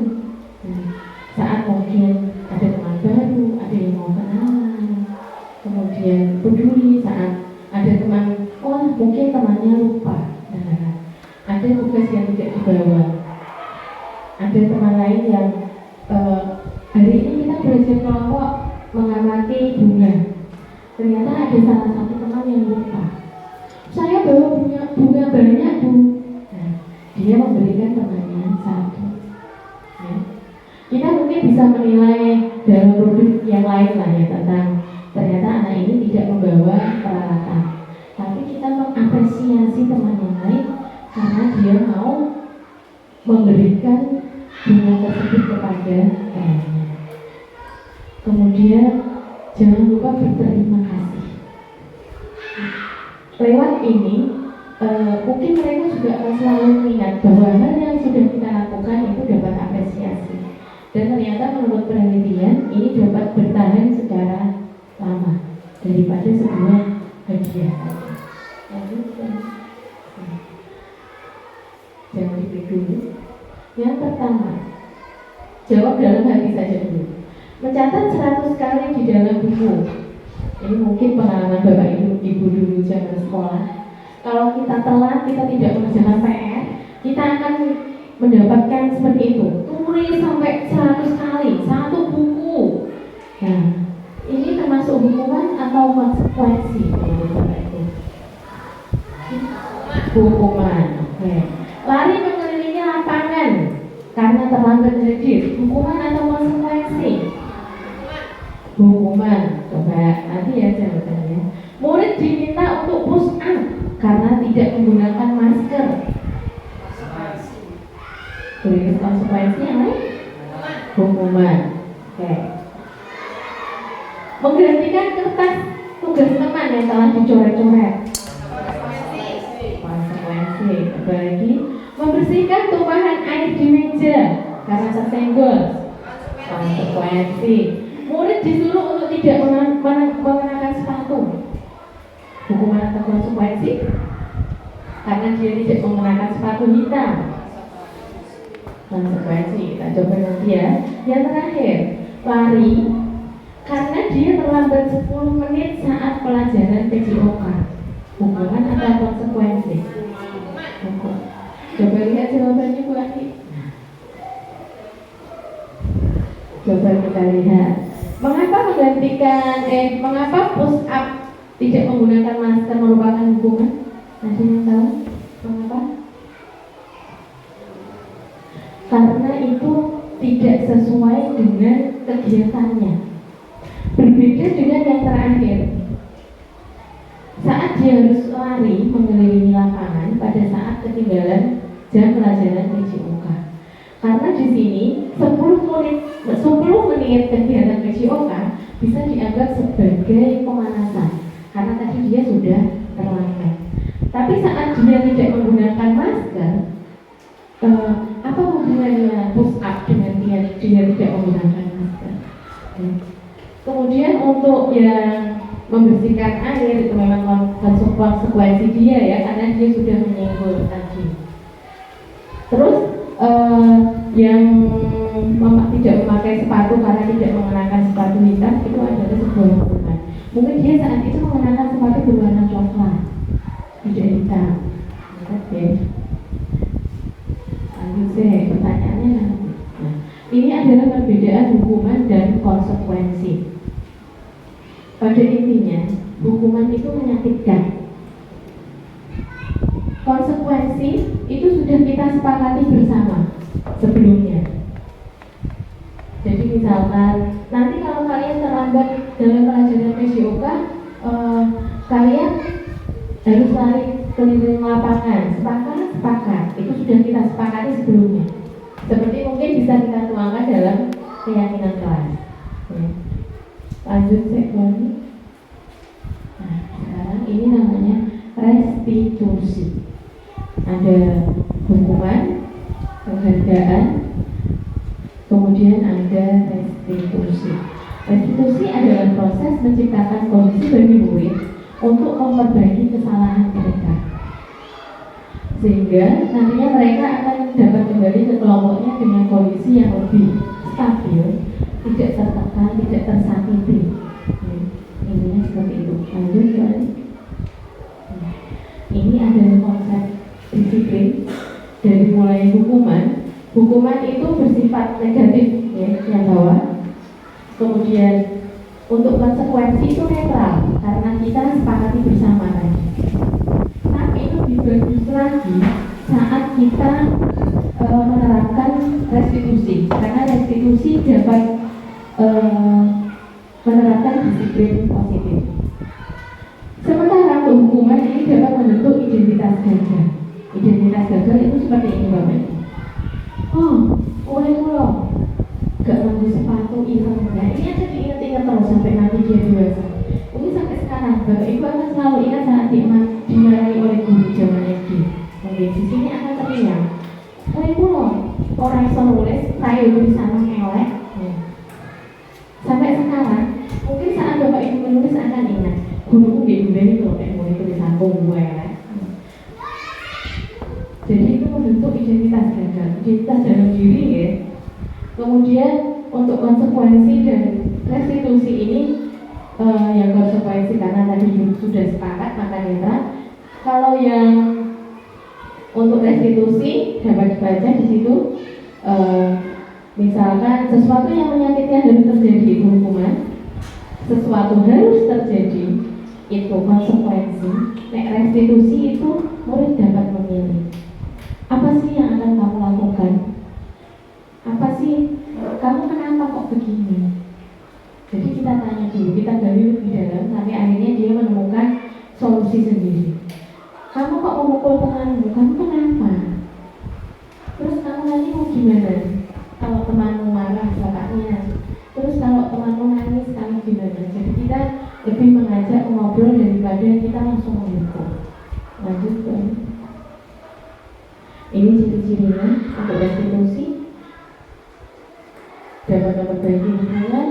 Saat mungkin ada teman baru, ada yang mau kenalan, kemudian peduli saat ada teman, mungkin temannya lupa, ada tugas yang tidak dibawa, ada teman lain yang hari ini kita belajar kelompok mengamati bunga. Ternyata ada salah satu teman yang lupa. Saya bawa bunga banyak, Bu. Nah, dia memberikan temannya satu. Ya. Kita mungkin bisa menilai dalam produk yang lain lah ya tentang ternyata anak ini tidak membawa peralatan. Tapi kita mengapresiasi teman yang lain karena dia mau memberikan bunga tersebut kepada temannya. Kemudian jangan lupa berterima kasih. Lewat ini mungkin mereka juga akan selalu mengingat bahwa hal yang sudah kita lakukan itu dapat apresiasi. Dan ternyata menurut penelitian ini dapat bertahan secara lama daripada sebuah hadiah saja. Jangan dipikir dulu. Yang pertama, jawab dalam hati saja dulu. Mencatat 100 kali di dalam buku. Ini mungkin pengalaman Bapak Ibu dulu zaman sekolah. Kalau kita telat, kita tidak mengerjakan PR, kita akan mendapatkan seperti itu. Tulis sampai 100 kali, satu buku. Nah, ini termasuk hukuman atau konsekuensi menurut Bapak Ibu? Hukuman, oke. Lari mengelilingi lapangan karena terlambat hadir, hukuman atau konsekuensi? Hukuman. Coba nanti ya jawabannya. Murid diminta untuk push up karena tidak menggunakan masker. Tulis konsekuensi yang lain? Hukuman. Oke. Menggantikan kertas tugas teman yang telah dicoret-coret. Konsekuensi. Apalagi membersihkan tumpahan air di meja karena tersenggol. Konsekuensi. Murid disuruh untuk tidak mengenakan sepatu. Hukuman atau konsekuensi? Karena dia tidak mengenakan sepatu hitam. Konsekuensi. Kita coba nanti ya. Yang terakhir, lari karena dia terlambat 10 menit saat pelajaran PJOK. Hukuman atau konsekuensi? Hukuman. Coba lihat jawabannya Bu Ati. Coba kita lihat. Mengapa push up tidak menggunakan masker merupakan hukuman? Ada yang tahu? Mengapa? Karena itu tidak sesuai dengan kegiatannya. Berbeda dengan yang terakhir. Saat dia harus lari mengelilingi lapangan pada saat ketinggalan jam pelajaran PJOK. Karena di sini 10 menit kegiatan PJOK bisa dianggap sebagai pemanasan karena tadi dia sudah terlambat. Tapi saat dia tidak menggunakan masker, apa hubungannya push up dengan dia tidak menggunakan masker? Kemudian untuk yang membersihkan air itu memang konsekuensi dia ya karena dia sudah menyenggol tadi. Terus yang tidak memakai sepatu karena tidak mengenakan sepatu hitam itu adalah sebuah hukuman. Mungkin dia saat itu mengenakan sepatu berwarna coklat, tidak hitam. Oke. Lanjut sih pertanyaannya. Nah, ini adalah perbedaan hukuman dan konsekuensi. Pada intinya, hukuman itu menyakitkan. Konsekuensi itu sudah kita sepakati bersama sebelumnya. Jadi misalkan nanti kalau kalian terlambat dalam pelajaran PJOK kalian harus lari keliling lapangan. Sepakat, itu sudah kita sepakati sebelumnya. Seperti mungkin bisa kita tuangkan dalam keyakinan kelas. Lanjut sekali. Nah, sekarang ini namanya restitusi. Ada hukuman, penghargaan, kemudian ada restitusi. Restitusi adalah proses menciptakan kondisi bagi murid untuk memperbaiki kesalahan mereka, sehingga nantinya mereka akan dapat kembali ke kelompoknya dengan kondisi yang lebih stabil, tidak tertekan, tidak tersakiti. Intinya seperti itu. Lanjut kembali. Ini adalah konsep disiplin. Dari mulai hukuman itu bersifat negatif, ya, yang bawah. Kemudian untuk konsekuensi itu netral karena kita sepakati bersama tadi. Tapi lebih bagus lagi saat kita menerapkan restitusi, karena restitusi dapat menerapkan disiplin positif. Sementara untuk hukuman ini dapat membentuk identitas gagal. Identitas gagal itu seperti ini Bapak. Oleh pulau gak nunggu sepatu ireng. Nah, ini aja diingat-ingat terus sampai nanti dia dewasa. Mungkin sampai sekarang Bapak Ibu akan selalu ingat saat dimarahi oleh guru zaman SD. Mungkin di sini akan teringat. Oleh pulau orang yang nulis saya tulisan elek. Sampai sekarang mungkin saat Bapak Ibu menulis akan ingat guruku itu kayak mulai tulisanku elek. Jadi itu membentuk identitas gagal, identitas dalam diri ya. Kemudian untuk konsekuensi dan restitusi ini yang konsekuensi karena tadi sudah sepakat maka netral. Kalau yang untuk restitusi dapat dibaca di situ misalkan sesuatu yang menyakitkan harus terjadi itu hukuman, sesuatu harus terjadi itu konsekuensi. Restitusi itu murid dapat memilih. Apa sih yang akan kamu lakukan? Apa sih? Kamu kenapa kok begini? Jadi kita tanya dulu, kita gali lebih dalam sampai akhirnya dia menemukan solusi sendiri. Kamu kok memukul temanmu? Kamu kenapa? Terus kamu nanti mau gimana? Kalau temanmu marah bapaknya, terus kalau temanmu nangis kamu gimana? Jadi kita lebih mengajak ngobrol daripada kita langsung menghukum. Lanjut ke ini ciri-cirinya untuk restitusi. Dapat memperbaiki hubungan,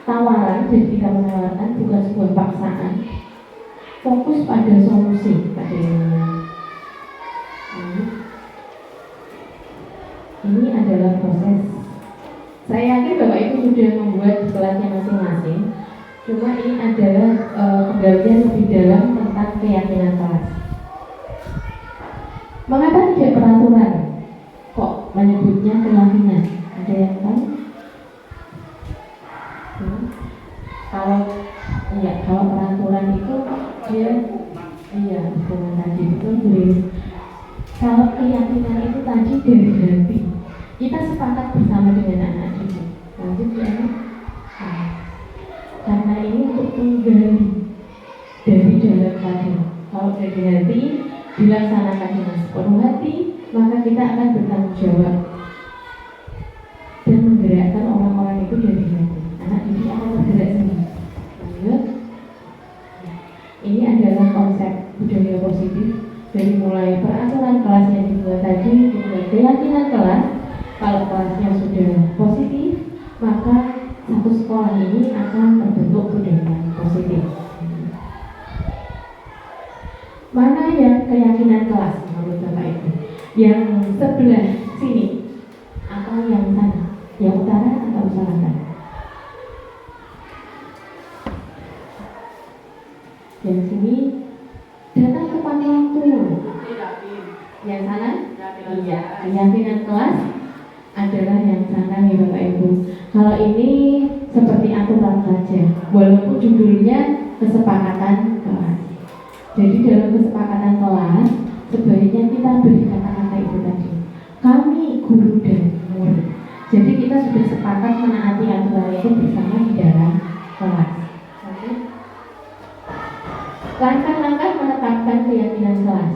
tawaran, jadi kita menawarkan bukan sebuah paksaan. Fokus pada solusi pada ini adalah proses. Saya yakin Bapak Ibu sudah membuat kelasnya masing-masing. Cuma ini adalah pembelajaran lebih dalam tentang keyakinan kelas. Mengapa tidak peraturan? Kok menyebutnya keyakinan? Ada yang tahu? Kalau peraturan itu dia dengan tadi itu boleh. Kalau keyakinan itu tadi dari hati. Kita sepakat bersama dengan anak didik. Lanjut ya. Karena ini untuk menggali dari dalam tadi. Kalau dari hati dilaksanakan dengan sepenuh hati, maka kita akan bertanggung jawab dan menggerakkan orang-orang itu dari hati. Anak didik akan bergerak sendiri. Lanjut. Ini adalah konsep budaya positif dari mulai peraturan kelas yang dibuat tadi, kemudian keyakinan kelas. Kalau kelasnya sudah positif, maka satu sekolah ini akan terbentuk budaya positif. Mana yang keyakinan kelas menurut Bapak Ibu? Yang sebelah sini atau yang sana? Yang utara atau selatan? Yang sini datang tepat waktu. Yang sana? Iya, keyakinan kelas adalah yang sana nih Bapak Ibu. Kalau ini seperti aturan saja, walaupun judulnya kesepakatan kelas. Jadi dalam kesepakatan kelas sebaiknya kita beri kata-kata itu tadi. Kami guru dan murid. Jadi kita sudah sepakat menaati aturan itu bersama di dalam kelas. Langkah-langkah menetapkan keyakinan kelas.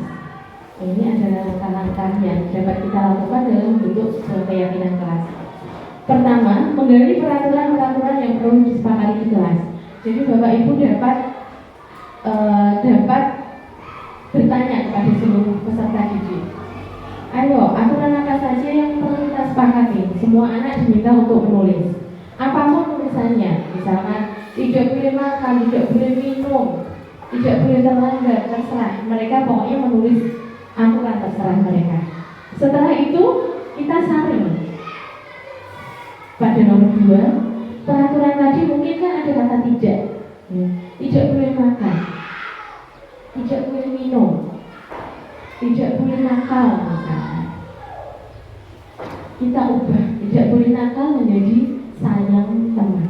Ini adalah langkah-langkah yang dapat kita lakukan dalam membentuk sebuah keyakinan kelas. Pertama, menggali peraturan-peraturan yang perlu disepakati di kelas. Jadi Bapak Ibu dapat bertanya kepada seluruh peserta didik. Ayo, aturan apa saja yang perlu kita sepakati? Semua anak diminta untuk menulis. Apapun tulisannya, misalkan tidak boleh makan, tidak boleh minum, tidak boleh terlanggar, terserah. Mereka pokoknya menulis aturan terserah mereka. Setelah itu kita saring. Pada nomor 2, peraturan tadi mungkin kan ada kata tidak. Tidak boleh makan, tidak boleh minum, tidak boleh nakal misalkan. Kita ubah, tidak boleh nakal menjadi sayang teman.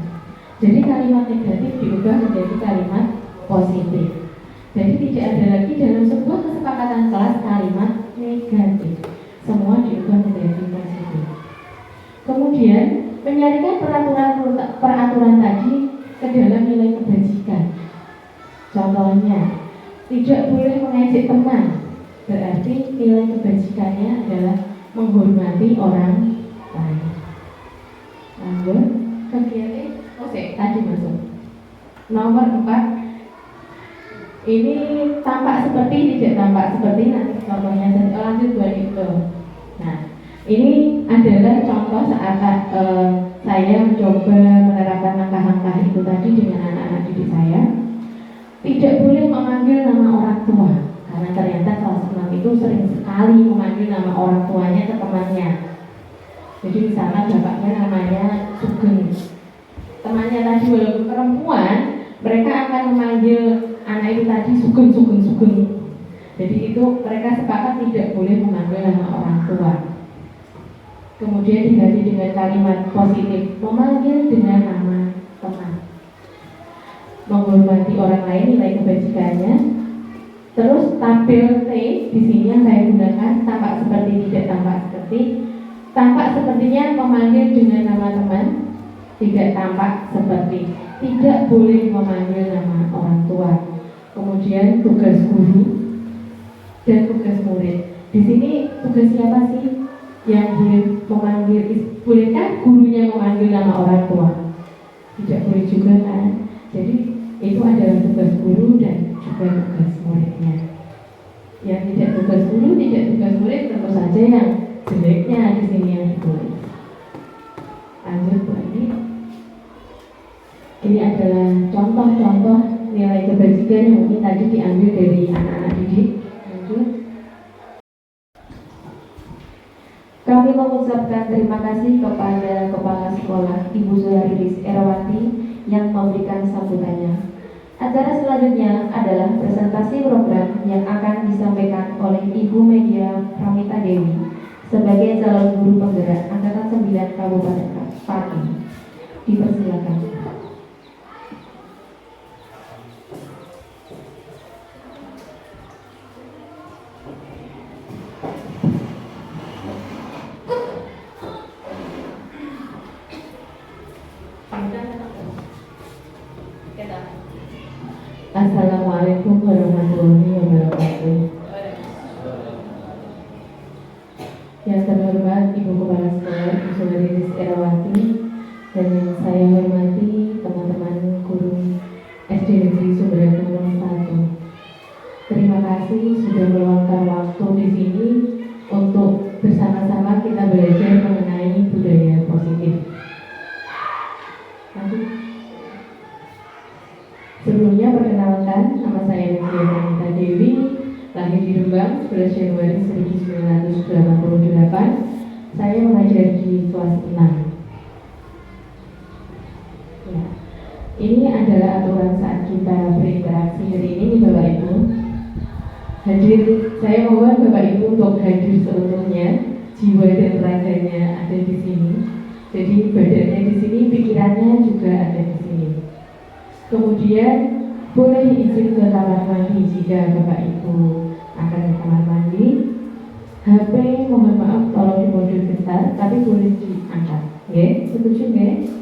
Jadi kalimat negatif diubah menjadi kalimat positif. Jadi tidak ada lagi dalam sebuah kesepakatan kelas kalimat negatif. Semua diubah menjadi positif. Kemudian menyarikan peraturan tadi ke dalam nilai kebajikan. Contohnya, tidak boleh mengejek teman. Berarti nilai kebajikannya adalah menghormati orang lain. Lanjut, kegiatan tadi masuk. Nomor 4, ini tampak seperti, tidak tampak seperti, nanti contohnya lanjut 2 itu. Nah, ini adalah contoh saat saya mencoba menerapkan langkah-langkah itu tadi dengan anak-anak didik saya. Tidak boleh memanggil nama orang tua, karena ternyata kelas 6 itu sering sekali memanggil nama orang tuanya ke temannya. Jadi misalnya bapaknya namanya Sugeng, temannya tadi walaupun perempuan, mereka akan memanggil anak itu tadi Sugeng. Jadi itu mereka sepakat tidak boleh memanggil nama orang tua. Kemudian diganti dengan kalimat positif, memanggil dengan nama teman. Menghormati orang lain, nilai kebajikannya. Terus tabel T di sini yang saya gunakan tampak seperti, tidak tampak seperti. Tampak sepertinya memanggil dengan nama teman, tidak tampak seperti. Tidak boleh memanggil nama orang tua. Kemudian tugas guru dan tugas murid. Di sini tugas siapa sih yang boleh memanggil? Bolehkah gurunya memanggil nama orang tua? Tidak boleh juga kan? Jadi itu adalah tugas guru dan juga tugas muridnya. Yang tidak tugas guru, tidak tugas murid, tentu saja yang jeleknya di sini yang ditulis. Lanjut lagi. Ini adalah contoh-contoh nilai kebajikan yang mungkin tadi diambil dari anak-anak didik. Lanjut. Kami mengucapkan terima kasih kepada Kepala Sekolah Ibu Zuhariris Erawati yang memberikan sambutannya. Acara selanjutnya adalah presentasi program yang akan disampaikan oleh Ibu Media Pramita Dewi sebagai calon guru penggerak Angkatan 9 Kabupaten Pati. Dipersilakan. Assalamualaikum warahmatullahi wabarakatuh. Yang terhormat Ibu Kepala Sekolah Ibu Zuhariris Erawati dan yang saya hormati teman-teman guru SD Negeri Subratu 1. Terima kasih sudah meluangkan waktu di sini untuk bersama-sama kita belajar mengenai budaya positif. Sebelumnya perkenalkan, nama saya Media Pramita Dewi, lahir di Rembang 11 Januari 1988. Saya mengajar di kelas 6. Ya. Ini adalah aturan saat kita berinteraksi hari ini, Bapak Ibu. Saya mohon Bapak Ibu untuk hadir seutuhnya, jiwa dan raganya ada di sini. Jadi badannya di sini, pikirannya juga ada di sini. Kemudian boleh izin ke kamar mandi jika Bapak Ibu akan ke kamar mandi. HP mohon maaf tolong dimodul bentar, tapi boleh diangkat. Ya, setuju nggak?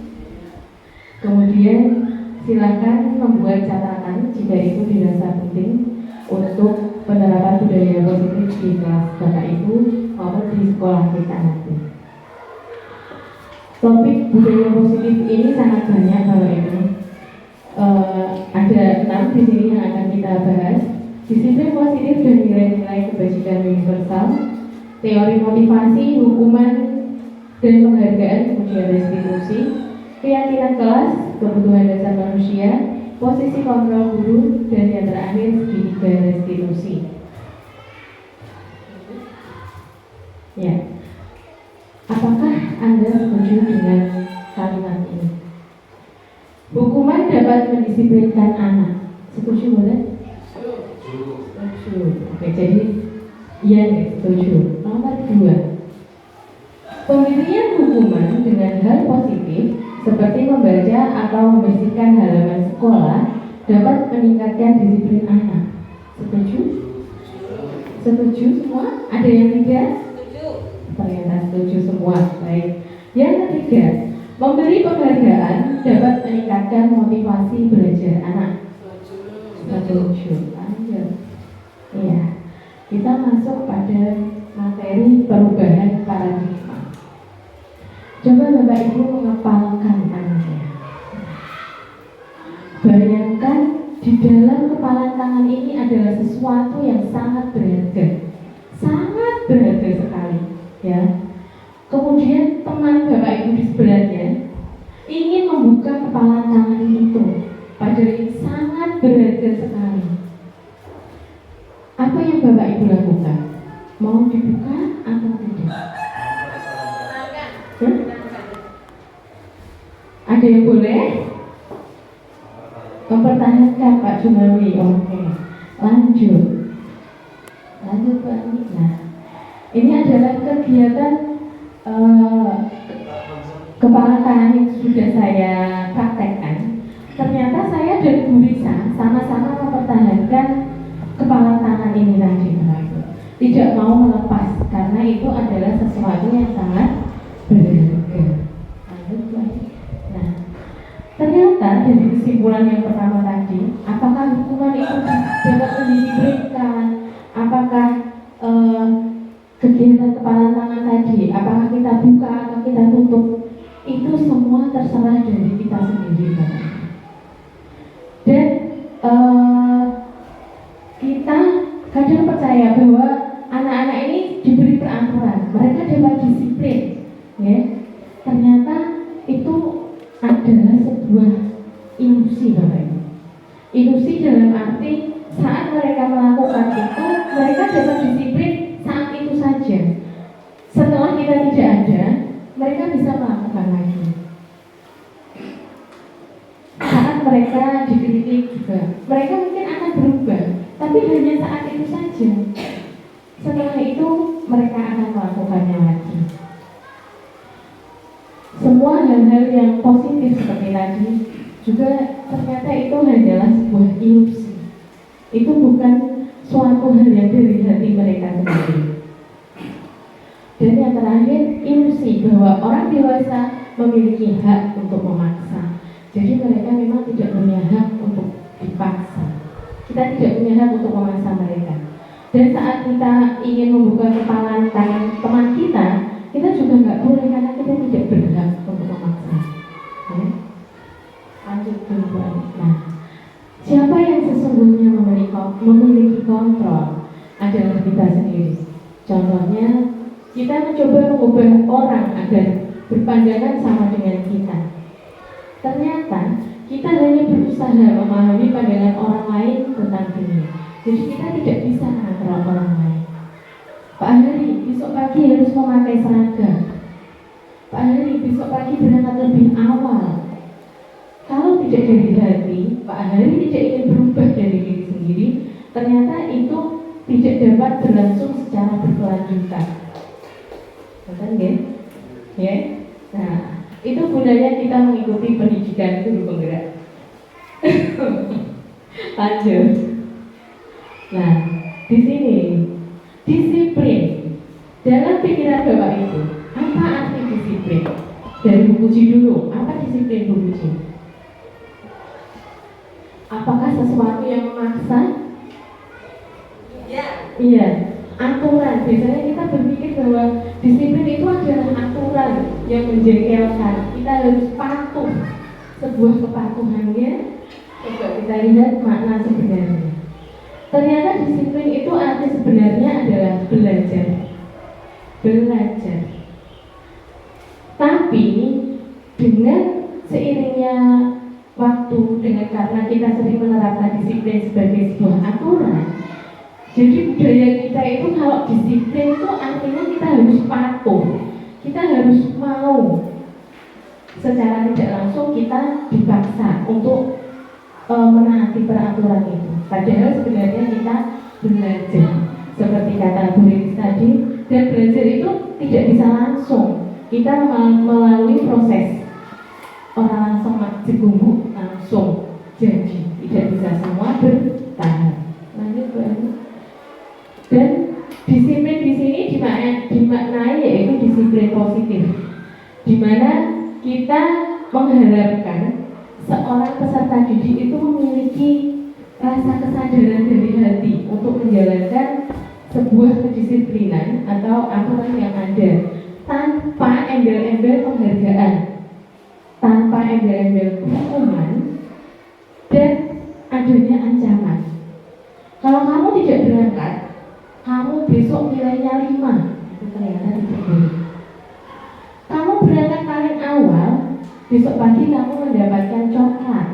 Kemudian silakan membuat catatan jika itu dirasa penting untuk penerapan budaya positif di kelas Bapak Ibu maupun di sekolah kita nanti. Topik budaya positif ini sangat banyak Bapak Ibu. Ada 6 di sini yang akan kita bahas. Disiplin positif dan nilai-nilai kebajikan universal, teori motivasi, hukuman dan penghargaan, kemudian restitusi, keyakinan kelas, kebutuhan dasar manusia, posisi kontrol guru, dan yang terakhir segitiga restitusi. Ya, apakah Anda setuju dengan kalimat ini? Hukuman dapat mendisiplinkan anak. Setuju boleh? Setuju. Oke, jadi iya nih, setuju. Nomor 2. Pemberian hukuman dengan hal positif seperti membaca atau membersihkan halaman sekolah dapat meningkatkan disiplin anak. Setuju? Setuju semua? Ada yang tidak? Setuju. Ternyata setuju semua. Baik. Yang ketiga, memberi penghargaan dapat meningkatkan motivasi belajar anak. Setuju. Lanjut. Iya. Kita masuk pada materi perubahan paradigma. Coba Bapak Ibu mengepalkan tangannya. Bayangkan di dalam kepalan tangan ini adalah sesuatu yang sangat berharga sekali, ya. Kemudian teman Bapak Ibu di sebelahnya ingin membuka kepalan tangan itu, padahal ini sangat berharga sekali. Apa yang Bapak Ibu lakukan? Mau dibuka atau tidak? Ada yang boleh? Mempertahankan Pak Jumawi. Oke. Lanjut Pak Nina. Ini adalah kegiatan kepala tangan yang sudah saya praktekkan. Ternyata saya dan Bu Risa sama-sama mempertahankan kepala tangan ini tadi, tidak mau melepas karena itu adalah sesuatu yang sangat berharga. Nah, ternyata dari kesimpulan yang pertama tadi, apakah hukuman itu dapat mendisiplinkan, apakah kegiatan kepala tangan tadi, apakah kita buka atau kita tutup, itu semua terserah dari kita sendiri, Bapak. Dan kita kadang percaya bahwa anak-anak ini diberi peraturan, mereka dapat disiplin, ya. Ternyata itu adalah sebuah ilusi, Bapak Ibu. Ilusi dalam arti saat mereka melakukan itu, mereka dapat disiplin saat itu saja. Setelah kita tidak ada, mereka bisa melakukan lagi. Saat mereka dikritik juga, mereka mungkin akan berubah, tapi hanya saat itu saja. Setelah itu, mereka akan melakukannya lagi. Semua hal-hal yang positif seperti tadi juga ternyata itu hanyalah sebuah ilusi. Itu bukan suatu hal yang dari hati mereka sendiri. Dan yang terakhir, ilusi bahwa orang dewasa memiliki hak untuk memaksa. Jadi mereka memang tidak punya hak untuk dipaksa. Kita tidak punya hak untuk memaksa mereka. Dan saat kita ingin membuka kepala tangan teman kita juga nggak boleh karena kita tidak berhak untuk memaksa. Ya? Lanjut dulu. Nah, siapa yang sesungguhnya memiliki kontrol adalah kita sendiri. Contohnya, kita mencoba mengubah orang agar berpandangan sama dengan kita. Ternyata kita hanya berusaha memahami pandangan orang lain tentang dunia. Jadi kita tidak bisa mengontrol orang lain. Pak Hari, besok pagi harus memakai seragam. Pak Hari, besok pagi berangkat lebih awal. Kalau tidak dari hati, Pak Hari tidak ingin berubah dari diri sendiri, ternyata itu tidak dapat berlangsung secara berkelanjutan. Betul ya? Ya? Nah, itu gunanya kita mengikuti pendidikan guru penggerak. Lanjut. Nah, di sini disiplin dalam pikiran Bapak Ibu. Apa arti disiplin? Dari Bu Puji dulu. Apa disiplin Bu Puji? Apakah sesuatu yang memaksa? Ya. Iya, aturan. Biasanya kita berpikir bahwa disiplin itu adalah aturan yang menjengkelkan. Kita harus patuh. Sebuah kepatuhannya, coba kita lihat makna sebenarnya. Ternyata disiplin itu arti sebenarnya adalah belajar. Belajar. Tapi dengan seiringnya waktu, dengan karena kita sering menerapkan disiplin sebagai sebuah aturan, jadi budaya kita itu kalau disiplin itu artinya kita harus patuh, kita harus mau. Secara tidak langsung kita dipaksa untuk menaati peraturan itu. Padahal sebenarnya kita belajar, seperti kata Bu Riris tadi, dan belajar itu tidak bisa langsung. Kita melalui proses. Orang langsung digunggu langsung jadi, tidak bisa semua bertahap. Lanjut Bu Ani. Dan disiplin di sini dimaknai yaitu disiplin positif, di mana kita mengharapkan seorang peserta didik itu memiliki rasa kesadaran dari hati untuk menjalankan sebuah kedisiplinan atau aturan yang ada tanpa embel-embel penghargaan, tanpa embel-embel hukuman, dan adanya ancaman. Kalau kamu tidak berangkat, kamu besok nilainya 5, itu ternyata tidak boleh. Kamu berangkat paling awal, besok pagi kamu mendapatkan coklat,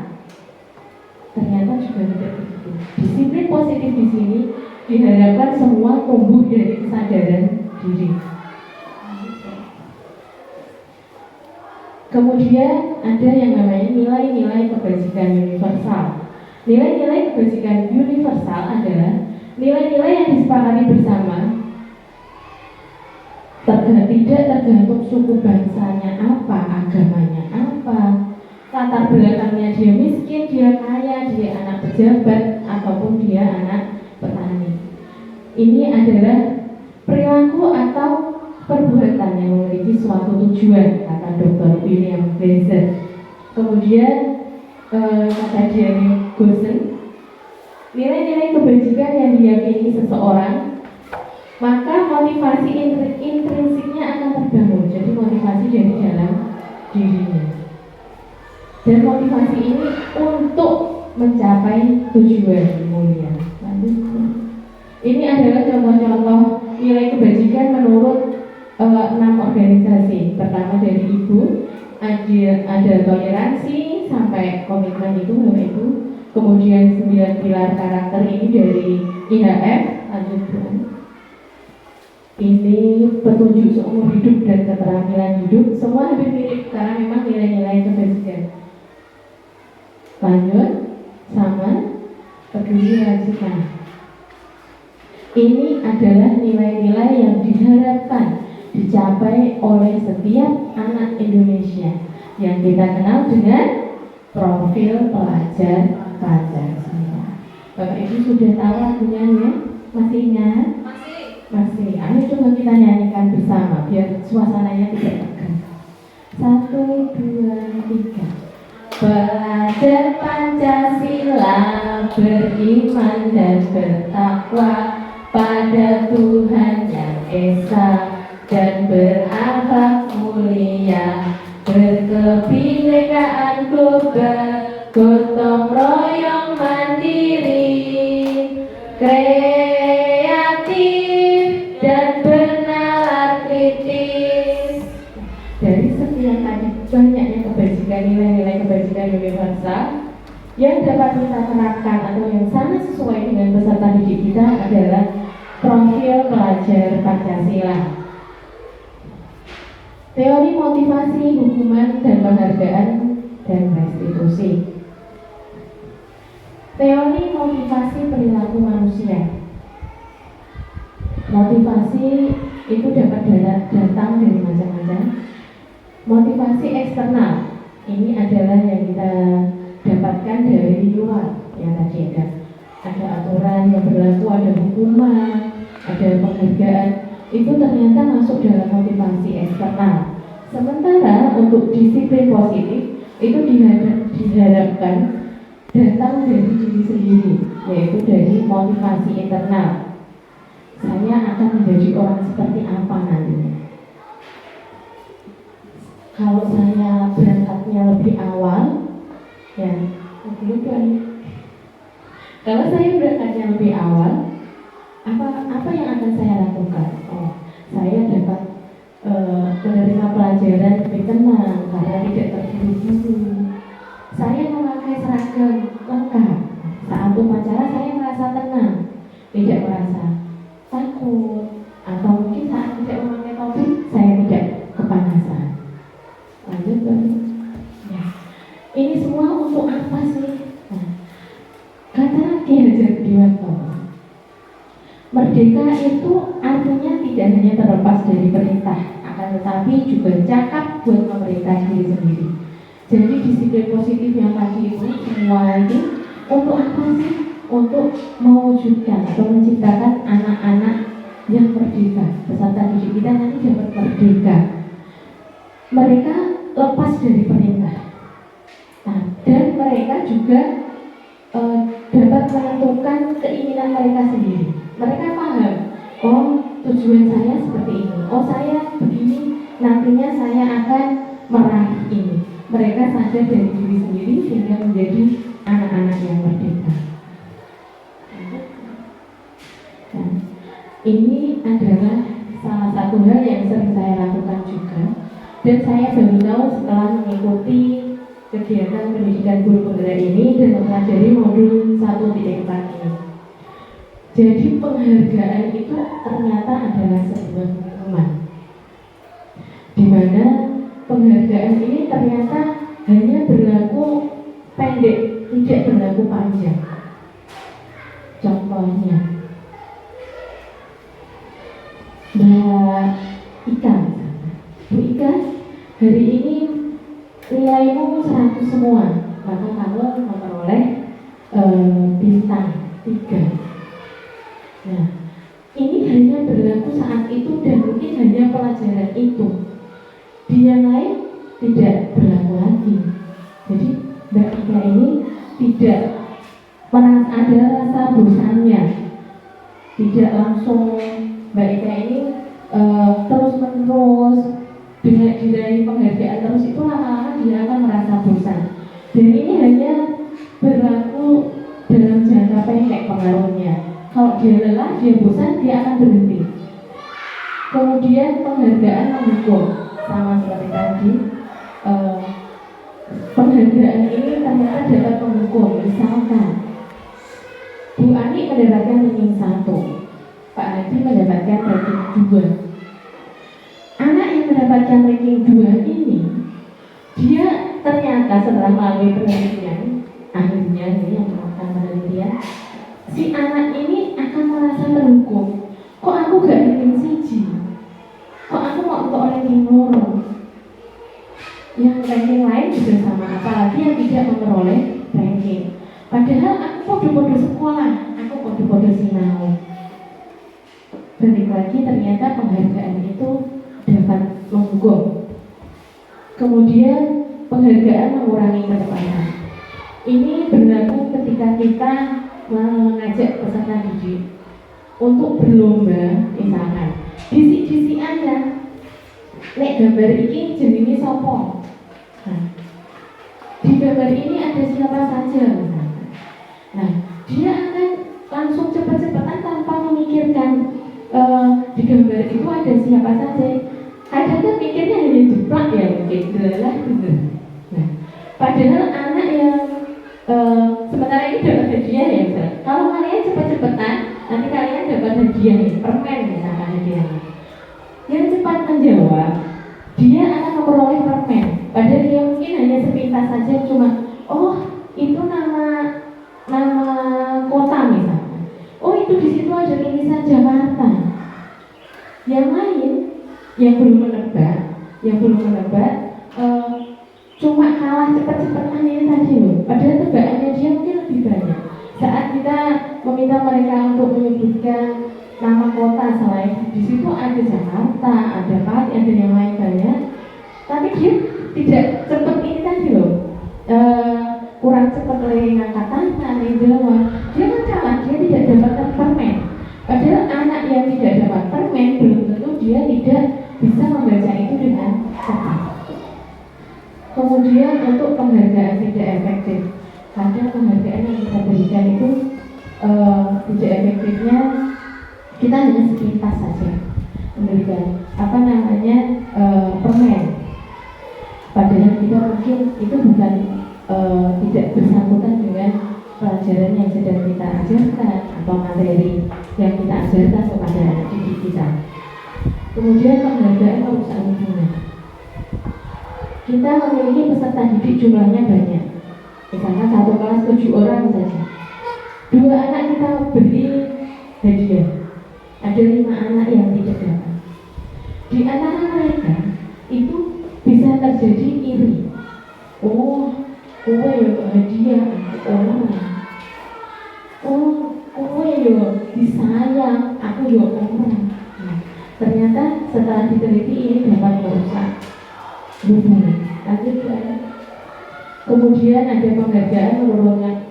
ternyata juga tidak begitu. Disiplin positif di sini diharapkan semua tumbuh dari kesadaran diri. Kemudian ada yang namanya nilai-nilai kebajikan universal. Nilai-nilai kebajikan universal adalah nilai-nilai yang disepakati bersama, tidak tergantung suku bangsanya apa, agamanya apa, latar belakangnya dia miskin, dia kaya, dia anak pejabat, ataupun dia anak petani. Ini adalah perilaku atau perbuatan yang memiliki suatu tujuan, kata Dr. William Glasser. Kemudian kata Jerry Gosen, nilai-nilai kebajikan yang diyakini seseorang, maka motivasi intrinsiknya akan terbangun. Jadi motivasi dari dalam dirinya. Dan motivasi ini untuk mencapai tujuan mulia. Ini adalah contoh-contoh nilai kebajikan menurut 6 organisasi. Pertama dari Ibu, ada toleransi sampai komitmen itu Bapak Ibu. Kemudian 9 pilar karakter ini dari IHF. Lanjut Bu. Ini petunjuk seumur hidup dan keterampilan hidup. Semua hampir mirip karena memang nilai-nilai kebajikan. Lanjut sama peduli rajikan. Ini adalah nilai-nilai yang diharapkan dicapai oleh setiap anak Indonesia yang kita kenal dengan profil pelajar Pancasila. Bapak Ibu sudah tahu lagunya ya? Masih ingat? Masih. Ayo coba kita nyanyikan bersama biar suasananya tidak tegang. 1, 2, 3. Belajar Pancasila, beriman dan bertakwa pada Tuhan yang Esa, dan berakhlak mulia, berkebinekaan global, gotong royong mandiri, kreatif dan bernalar kritis. Dari sekian tadi banyaknya kebajikan, nilai-nilai kebajikan universal yang dapat kita terapkan atau yang sangat sesuai dengan peserta didik kita adalah profil pelajar Pancasila. Teori motivasi, hukuman, dan penghargaan, dan restitusi. Teori motivasi perilaku manusia. Motivasi itu dapat datang dari macam-macam. Motivasi eksternal, ini adalah yang kita dapatkan dari luar, yang tadi ada aturan yang berlaku, ada hukuman, ada penghargaan. Itu ternyata masuk dalam motivasi eksternal. Sementara untuk disiplin positif itu diharapkan datang dari diri sendiri, yaitu dari motivasi internal. Saya akan menjadi orang seperti apa nantinya. Kalau saya berangkatnya lebih awal, ya, kalau saya berangkatnya lebih awal, apa yang akan saya lakukan? Oh, saya dapat menerima pelajaran lebih tenang karena tidak terburu-buru. Saya memakai seragam lengkap. Saat upacara saya merasa tenang, tidak merasa takut, atau mungkin saat tidak memakai topi saya tidak kepanasan. Lanjut, ya. Ini semua untuk apa sih? Nah, kata Ki Hajar Dewantara, merdeka itu artinya tidak hanya terlepas dari perintah, akan tetapi juga cakap buat memerintah diri sendiri. Jadi disiplin positif yang tadi itu semua itu untuk apa sih? Untuk mewujudkan atau menciptakan anak-anak yang merdeka. Peserta didik kita nanti dapat merdeka. Mereka lepas dari perintah. Nah, dan mereka juga dapat menentukan keinginan mereka sendiri. Mereka paham, oh tujuan saya seperti ini, oh saya begini, nantinya saya akan meraih ini. Mereka sadar dari diri sendiri sehingga menjadi anak-anak yang merdeka. Nah, ini adalah salah satu hal yang sering saya lakukan juga, dan saya baru tahu setelah mengikuti kegiatan pendidikan guru penggerak ini dan mempelajari modul 1.4 ini. Jadi penghargaan itu ternyata adalah sebuah pengumuman, di mana penghargaan ini ternyata hanya berlaku pendek, tidak berlaku panjang. Contohnya, Mbak Ika, Bu Ika, hari ini nilaimu 100 semua, maka kamu memperoleh bintang 3. Nah, ini hanya berlaku saat itu dan mungkin hanya pelajaran itu. Di yang lain tidak berlaku lagi. Jadi Mbak Ika ini tidak merasa ada rasa bosannya. Tidak langsung Mbak Ika ini terus-menerus dengan diraih penghargaan terus, itu lama-lama dia akan merasa bosan. Dan ini hanya berlaku dalam jangka pendek pengaruhnya. Kalau dia lelah, dia bosan, dia akan berhenti. Kemudian penghargaan mendukung, sama seperti tadi. Penghargaan ini ternyata dapat mendukung. Misalkan Bu Ani mendapatkan ranking 1, Pak Hadi mendapatkan ranking 2. Anak yang mendapatkan ranking 2 ini, dia ternyata setelah melalui penelitian, akhirnya ini yang melakukan penelitian, si anak ini akan merasa terhukum. Kok aku gak ranking 1? Kok aku mau untuk ranking 2? Yang ranking lain juga sama, apalagi yang tidak memperoleh ranking. Padahal aku podo-podo sekolah, aku podo-podo sinau. Balik lagi, ternyata penghargaan itu dapat menghukum. Kemudian penghargaan mengurangi ketepatan. Ini berlaku ketika kita mengajak peserta didik untuk berlomba, misalkan disik-disikan ya, nek gambar ini jenenge sopo. Nah, di gambar ini ada siapa saja misalkan. Nah, dia akan langsung cepat-cepatan tanpa memikirkan di gambar itu ada siapa saja. Kadang kan mikirnya hanya jeplak ya, mungkin delalah bener. Nah, padahal anak yang sementara ini dapat hadiah ya, misalnya. Kalau kalian cepat-cepatan, nanti kalian dapat hadiah ya, permen misalkan hadiahnya. Yang cepat menjawab, dia akan memperoleh permen. Padahal dia mungkin hanya sepintas saja, cuma oh itu nama kota misalnya. Oh itu di situ ada tulisan Jakarta. Yang lain yang belum menebak, cuma kalah cepat-cepatan ini tadi loh. Padahal tebakannya dia mungkin lebih banyak. Saat kita meminta mereka untuk menyebutkan nama kota selain di situ ada Jakarta, ada Pati, ada yang lain banyak. Tapi dia tidak cepat ini tadi loh, kurang cepat yang ngangkat tangan, yang jawab, dia kan kalah, dia tidak dapatkan permen. Padahal anak yang tidak dapat permen belum tentu dia tidak bisa membaca itu dengan cepat. Kemudian untuk penghargaan tidak efektif, kadang penghargaan yang kita berikan itu tidak efektifnya kita hanya sepintas saja memberikan permen. Padahal kita mungkin itu bukan tidak bersangkutan dengan pelajaran yang sedang kita ajarkan atau materi yang kita ajarkan kepada anak didik kita. Kemudian penghargaan merusak hubungan. Kita memiliki peserta didik jumlahnya banyak. Misalkan satu kelas 7 orang saja. 2 anak kita beri hadiah. Ada 5 anak yang tidak dapat. Di antara mereka itu bisa terjadi iri. Oh, kowe yo hadiah orang. Oh, kowe yo disayang, aku yo orang. Ternyata setelah diteliti ini dapat merusak hubungan. Kemudian ada penghargaan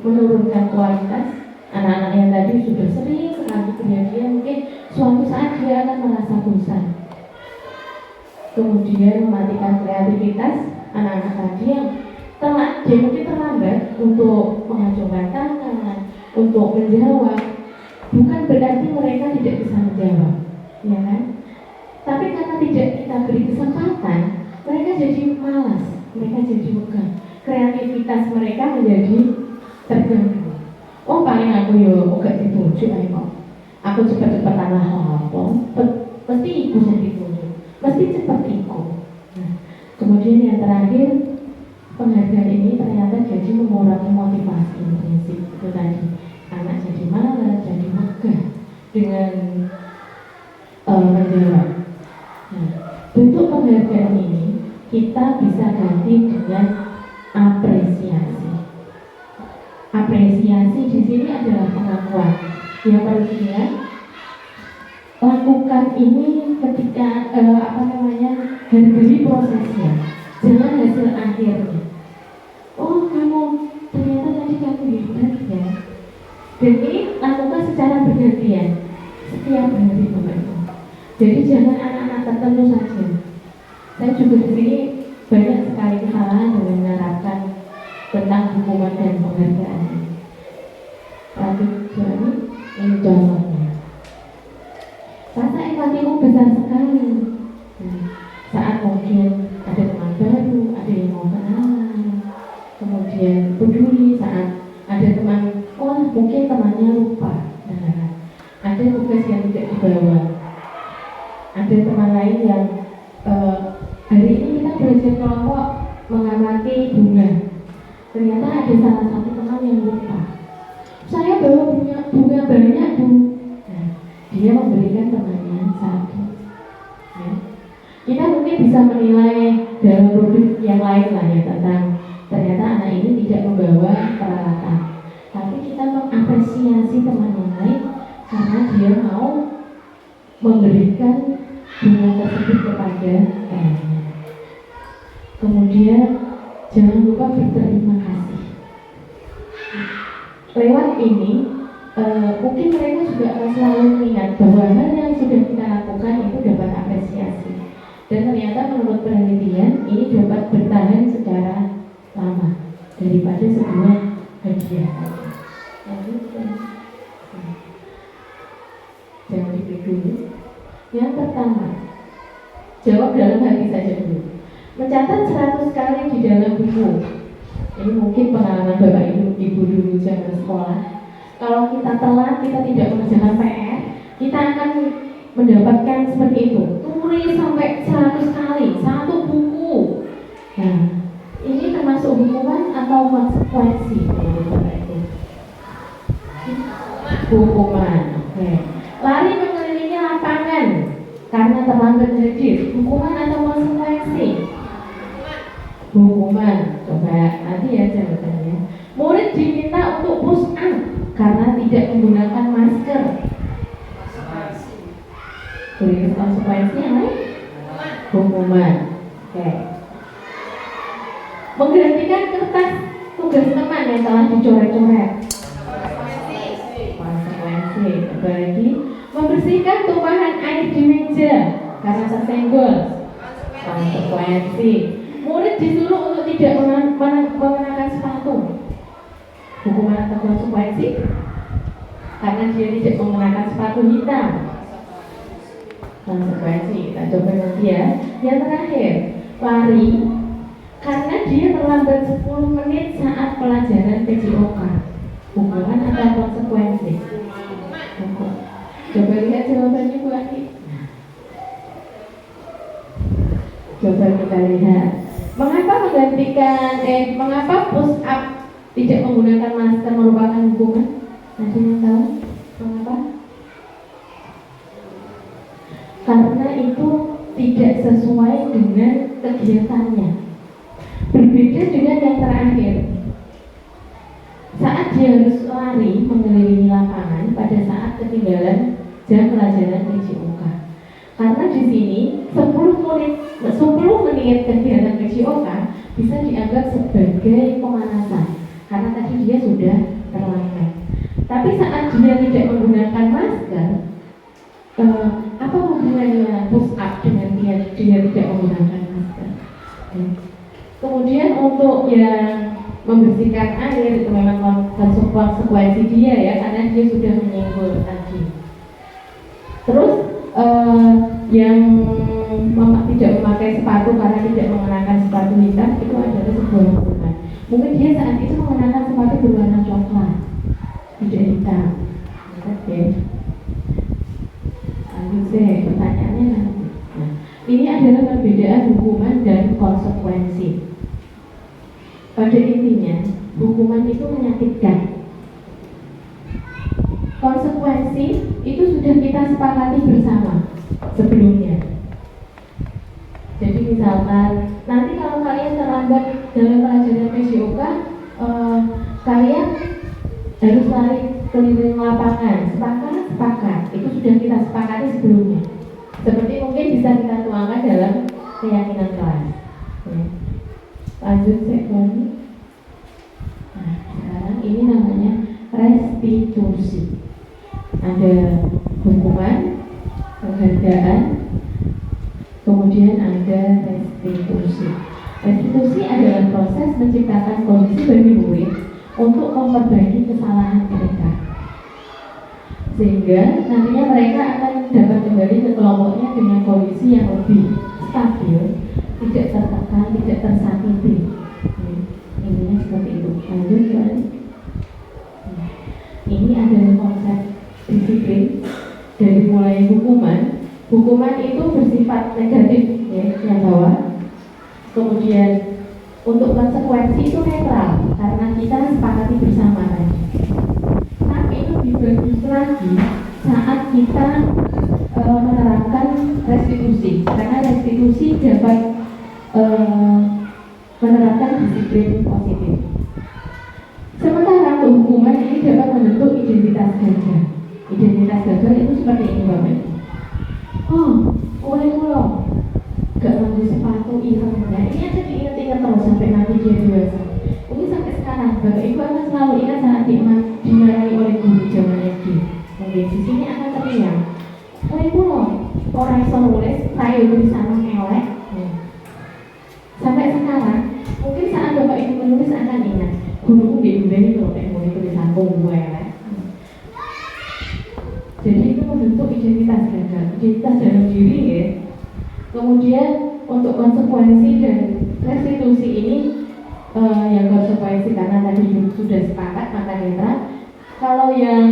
menurunkan kualitas. Anak-anak yang tadi sudah sering sekali kejadian, mungkin suatu saat dia akan merasa bosan. Kemudian mematikan kreativitas anak-anak tadi yang dia mungkin terlambat untuk mengacungkan tangan, untuk menjawab. Bukan berarti mereka tidak bisa menjawab, ya kan? Tapi karena tidak kita beri kesempatan, mereka jadi malas, mereka jadi bukan. Kreativitas mereka menjadi terganggu. Oh paling aku yo gak ditunjuk ae kok. Aku cepet-cepetan lah apa? Pasti iku sing ditunjuk. Pasti cepet iku. Nah, kemudian yang terakhir, penghargaan ini ternyata jadi mengurangi motivasi prinsip itu tadi. Anak jadi malas, jadi megah dengan menjawab. Nah, bentuk penghargaan ini kita bisa ganti dengan apresiasi. Apresiasi di sini adalah pengakuan. Yang perlu diingat, lakukan ini ketika hargai prosesnya, jangan hasil akhirnya. Oh kamu ternyata tadi kamu hebat ya. Dan ini lakukan secara bergantian setiap hari Bapak. Jadi jangan anak-anak tertentu saja. Saya juga di sini banyak sekali kesalahan dengan menerapkan tentang hukuman dan penghargaan. Ini contohnya. Rasa empatimu besar sekali. Saat mungkin ada teman baru, ada yang mau kenalan, kemudian peduli saat ada teman, mungkin temannya lupa, ada tugas yang tidak dibawa, ada teman lain yang hari ini kita belajar kelompok mengamati bunga. Ternyata ada salah satu teman yang lupa. Saya bawa bunga banyak Bu. Nah, dia memberikan temannya satu. Ya. Kita mungkin bisa menilai dalam produk yang lain lah ya tentang ternyata anak ini tidak membawa peralatan. Tapi kita mengapresiasi teman yang lain karena dia mau memberikan bunga tersebut kepada temannya. Kemudian jangan lupa berterima kasih. Lewat ini, mungkin mereka juga akan selalu mengingat bahwa hal yang sudah kita lakukan itu dapat apresiasi. Dan ternyata menurut penelitian ini dapat bertahan secara lama daripada sebuah hadiah. Jangan diklik dulu. Yang pertama, jawab dalam hati saja dulu. Mencatat 100 kali di dalam buku. Ini mungkin pengalaman Bapak Ibu dulu zaman sekolah. Kalau kita telat, kita tidak mengerjakan PR, kita akan mendapatkan seperti itu. Tulis sampai 100 kali, satu buku. Nah, ini termasuk hukuman atau konsekuensi menurut Bapak Ibu? Hukuman, oke. Lari mengelilingi lapangan karena terlambat hadir, hukuman atau konsekuensi? Hukuman. Coba nanti ya jawabannya. Murid diminta untuk push up karena tidak menggunakan masker. Beri konsekuensi yang lain? Hukuman. Oke. Menggantikan kertas tugas teman yang telah dicoret-coret. Konsekuensi. Apalagi membersihkan tumpahan air di meja karena tersenggol. Konsekuensi. Murid disuruh untuk tidak mengenakan sepatu. Hukuman atau konsekuensi? Karena dia tidak mengenakan sepatu hitam. Konsekuensi. Kita coba nanti ya. Yang terakhir, lari karena dia terlambat 10 menit saat pelajaran PJOK. Hukuman atau konsekuensi? Coba lihat jawabannya Bu Aki. Coba kita lihat. Mengapa push up tidak menggunakan masker merupakan hukuman? Ada yang tahu mengapa? Karena itu tidak sesuai dengan kegiatannya. Berbeda dengan yang terakhir. Saat dia harus lari mengelilingi lapangan pada saat ketinggalan jam pelajaran PJOK. Karena di sini 10 menit kegiatan PJOK bisa dianggap sebagai pemanasan. Karena tadi dia sudah terlambat. Tapi saat dia tidak menggunakan masker, apa hubungannya push up dengan dia tidak menggunakan masker? Kemudian untuk yang membersihkan air itu memang konsekuensi dia ya, karena dia sudah menyenggol tadi. Terus yang tidak memakai sepatu karena tidak mengenakan sepatu hitam itu adalah sebuah hukuman. Mungkin dia saat itu mengenakan sepatu berwarna coklat, tidak hitam. Oke. Lanjut sih, pertanyaannya nanti. Nah, ini adalah perbedaan hukuman dan konsekuensi. Pada intinya, hukuman itu menyakitkan. Konsekuensi itu sudah kita sepakati bersama sebelumnya. Jadi misalkan nanti kalau kalian terlambat dalam pelajaran PJOK, kalian harus lari keliling lapangan. Sepakat. Itu sudah kita sepakati sebelumnya. Seperti mungkin bisa kita tuangkan dalam keyakinan kelas. Lanjut sekali. Nah, sekarang ini namanya restitusi. Ada hukuman, penghargaan, kemudian ada restitusi. Restitusi adalah proses menciptakan kondisi bagi murid untuk memperbaiki kesalahan mereka, sehingga nantinya mereka akan dapat kembali ke kelompoknya dengan kondisi yang lebih stabil, tidak tertekan, tidak tersakiti. Intinya seperti itu. Lanjut kembali. Ini adalah konsep disiplin. Dari mulai hukuman itu bersifat negatif ya, yang bawah. Kemudian untuk konsekuensi itu netral karena kita sepakati bersama tadi. Tapi lebih bagus lagi saat kita menerapkan restitusi, karena restitusi dapat menerapkan disiplin positif. Sementara hukuman ini dapat membentuk identitas gagah. Identitas gagah itu seperti ini Bapak. Mulai gak nganggo sepatu ireng. Nah ini aja diingat-ingat terus sampai nanti dia dewasa. Mungkin sampai sekarang Bapak Ibu akan selalu ingat saat dimarahi oleh guru zaman SD. Mungkin di sini akan teringat. Orang iso nulis, saya tulisan elek. Sampai sekarang, mungkin saat Bapak Ibu menulis akan ingat. Guruku ini kalau mulai tulisan gue elek. Jadi itu membentuk identitas gagah, identitas dalam diri ya. Kemudian untuk konsekuensi dan restitusi ini yang konsekuensi karena tadi sudah sepakat maka netral. Kalau yang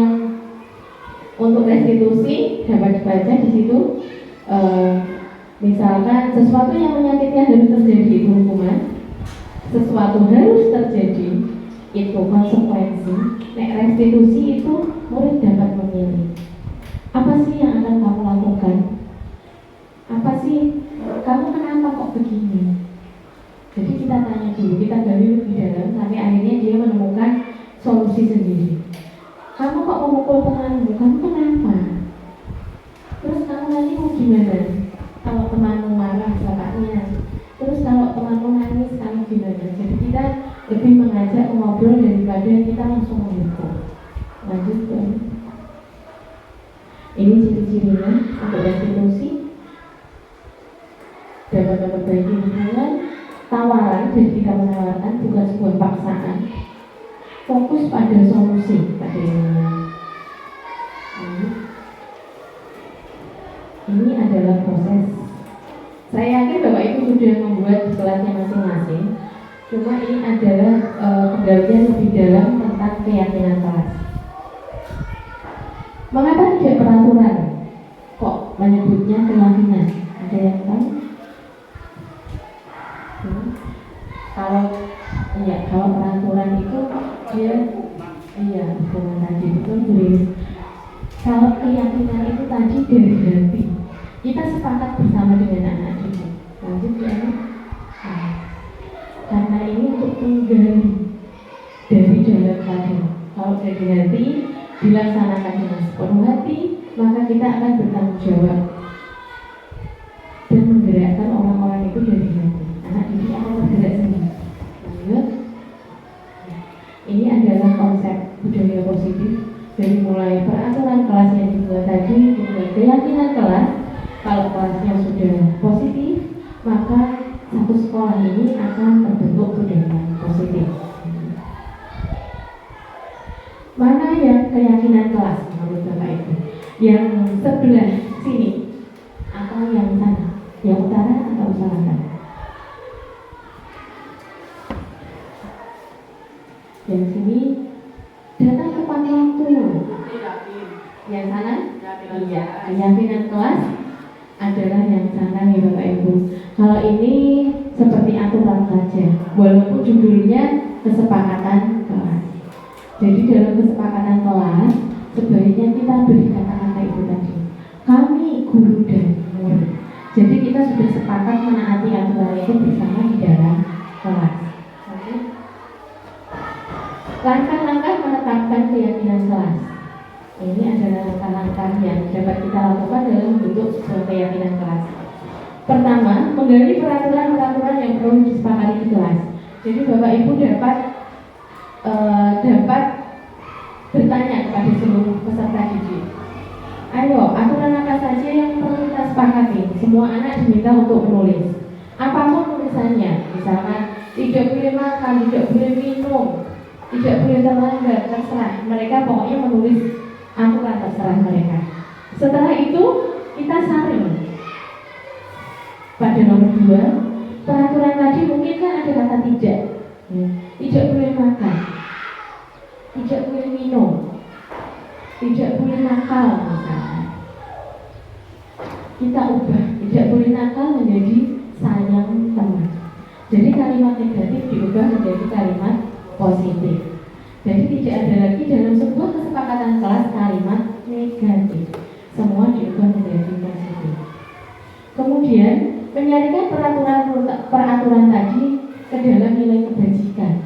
untuk restitusi dapat dibaca di situ misalkan sesuatu yang menyakiti harus terjadi itu hukuman, sesuatu harus terjadi itu konsekuensi. Nek restitusi itu murid dapat memilih apa sih yang akan kamu lakukan, apa sih kamu kenapa kok begini. Jadi kita tanya dulu, kita gali lebih dalam sampai akhirnya dia menemukan solusi sendiri. Kamu kok memukul temanmu, kamu kenapa? Terus kamu nanti mau gimana kalau temanmu marah bapaknya? Terus kalau temanmu nangis kamu gimana? Jadi kita lebih mengajak ciri-cirinya untuk restitusi, dapat memperbaiki hubungan, tawaran, jadi kita menawarkan bukan sebuah paksaan, fokus pada solusi pada ini adalah proses. Saya yakin Bapak Ibu sudah membuat kelasnya masing-masing. Cuma ini adalah penggalian lebih dalam tentang keyakinan kelas. Mengapa tidak peraturan? Kok menyebutnya keyakinan? Ada yang tahu? Kalau peraturan itu dia hubungan tadi itu tulis. Kalau keyakinan itu tadi dari hati, kita sepakat bersama dengan anak didik. Lanjut ya. Karena ini untuk menggali dari dalam tadi. Kalau dari hati dilaksanakan dengan sepenuh hati, maka kita akan bertanggung jawab dan menggerakkan orang-orang itu dari hati. Anak didik akan bergerak sendiri. Lanjut. Ini adalah konsep budaya positif. Dari mulai peraturan kelas yang dibuat tadi, kemudian keyakinan kelas. Kalau kelasnya sudah positif, maka satu sekolah ini akan terbentuk budaya positif. Mana yang keyakinan kelas menurut Bapak Ibu? Yang sebelah sini atau yang sana? Yang utara atau selatan? Yang sini datang tepat waktu. Yang sana? Iya, keyakinan kelas adalah yang sana nih Bapak Ibu. Kalau ini seperti aturan saja, walaupun judulnya kesepakatan kelas. Jadi dalam kesepakatan kelas sebaiknya kita beri kata-kata itu tadi. Kami guru dan murid. Jadi kita sudah sepakat menaati aturan itu bersama di dalam kelas. Langkah-langkah menetapkan keyakinan kelas. Ini adalah langkah-langkah yang dapat kita lakukan dalam bentuk sebuah keyakinan kelas. Pertama, menggali peraturan-peraturan yang perlu disepakati di kelas. Jadi Bapak Ibu dapat bertanya kepada seluruh peserta didik. Ayo, aturan apa saja yang perlu kita sepakati? Semua anak diminta untuk menulis. Apapun tulisannya, misalkan tidak boleh makan, tidak boleh minum, tidak boleh terlanggar, terserah. Mereka pokoknya menulis aturan terserah mereka. Setelah itu kita saring. Pada nomor 2, peraturan tadi mungkin kan ada kata tidak. Tidak boleh makan, tidak boleh minum, tidak boleh nakal misalnya. Kita ubah tidak boleh nakal menjadi sayang teman. Jadi kalimat negatif diubah menjadi kalimat positif. Jadi tidak ada lagi dalam sebuah kesepakatan kelas kalimat negatif. Semua diubah menjadi positif. Kemudian menyarikan peraturan tadi ke dalam nilai kebajikan.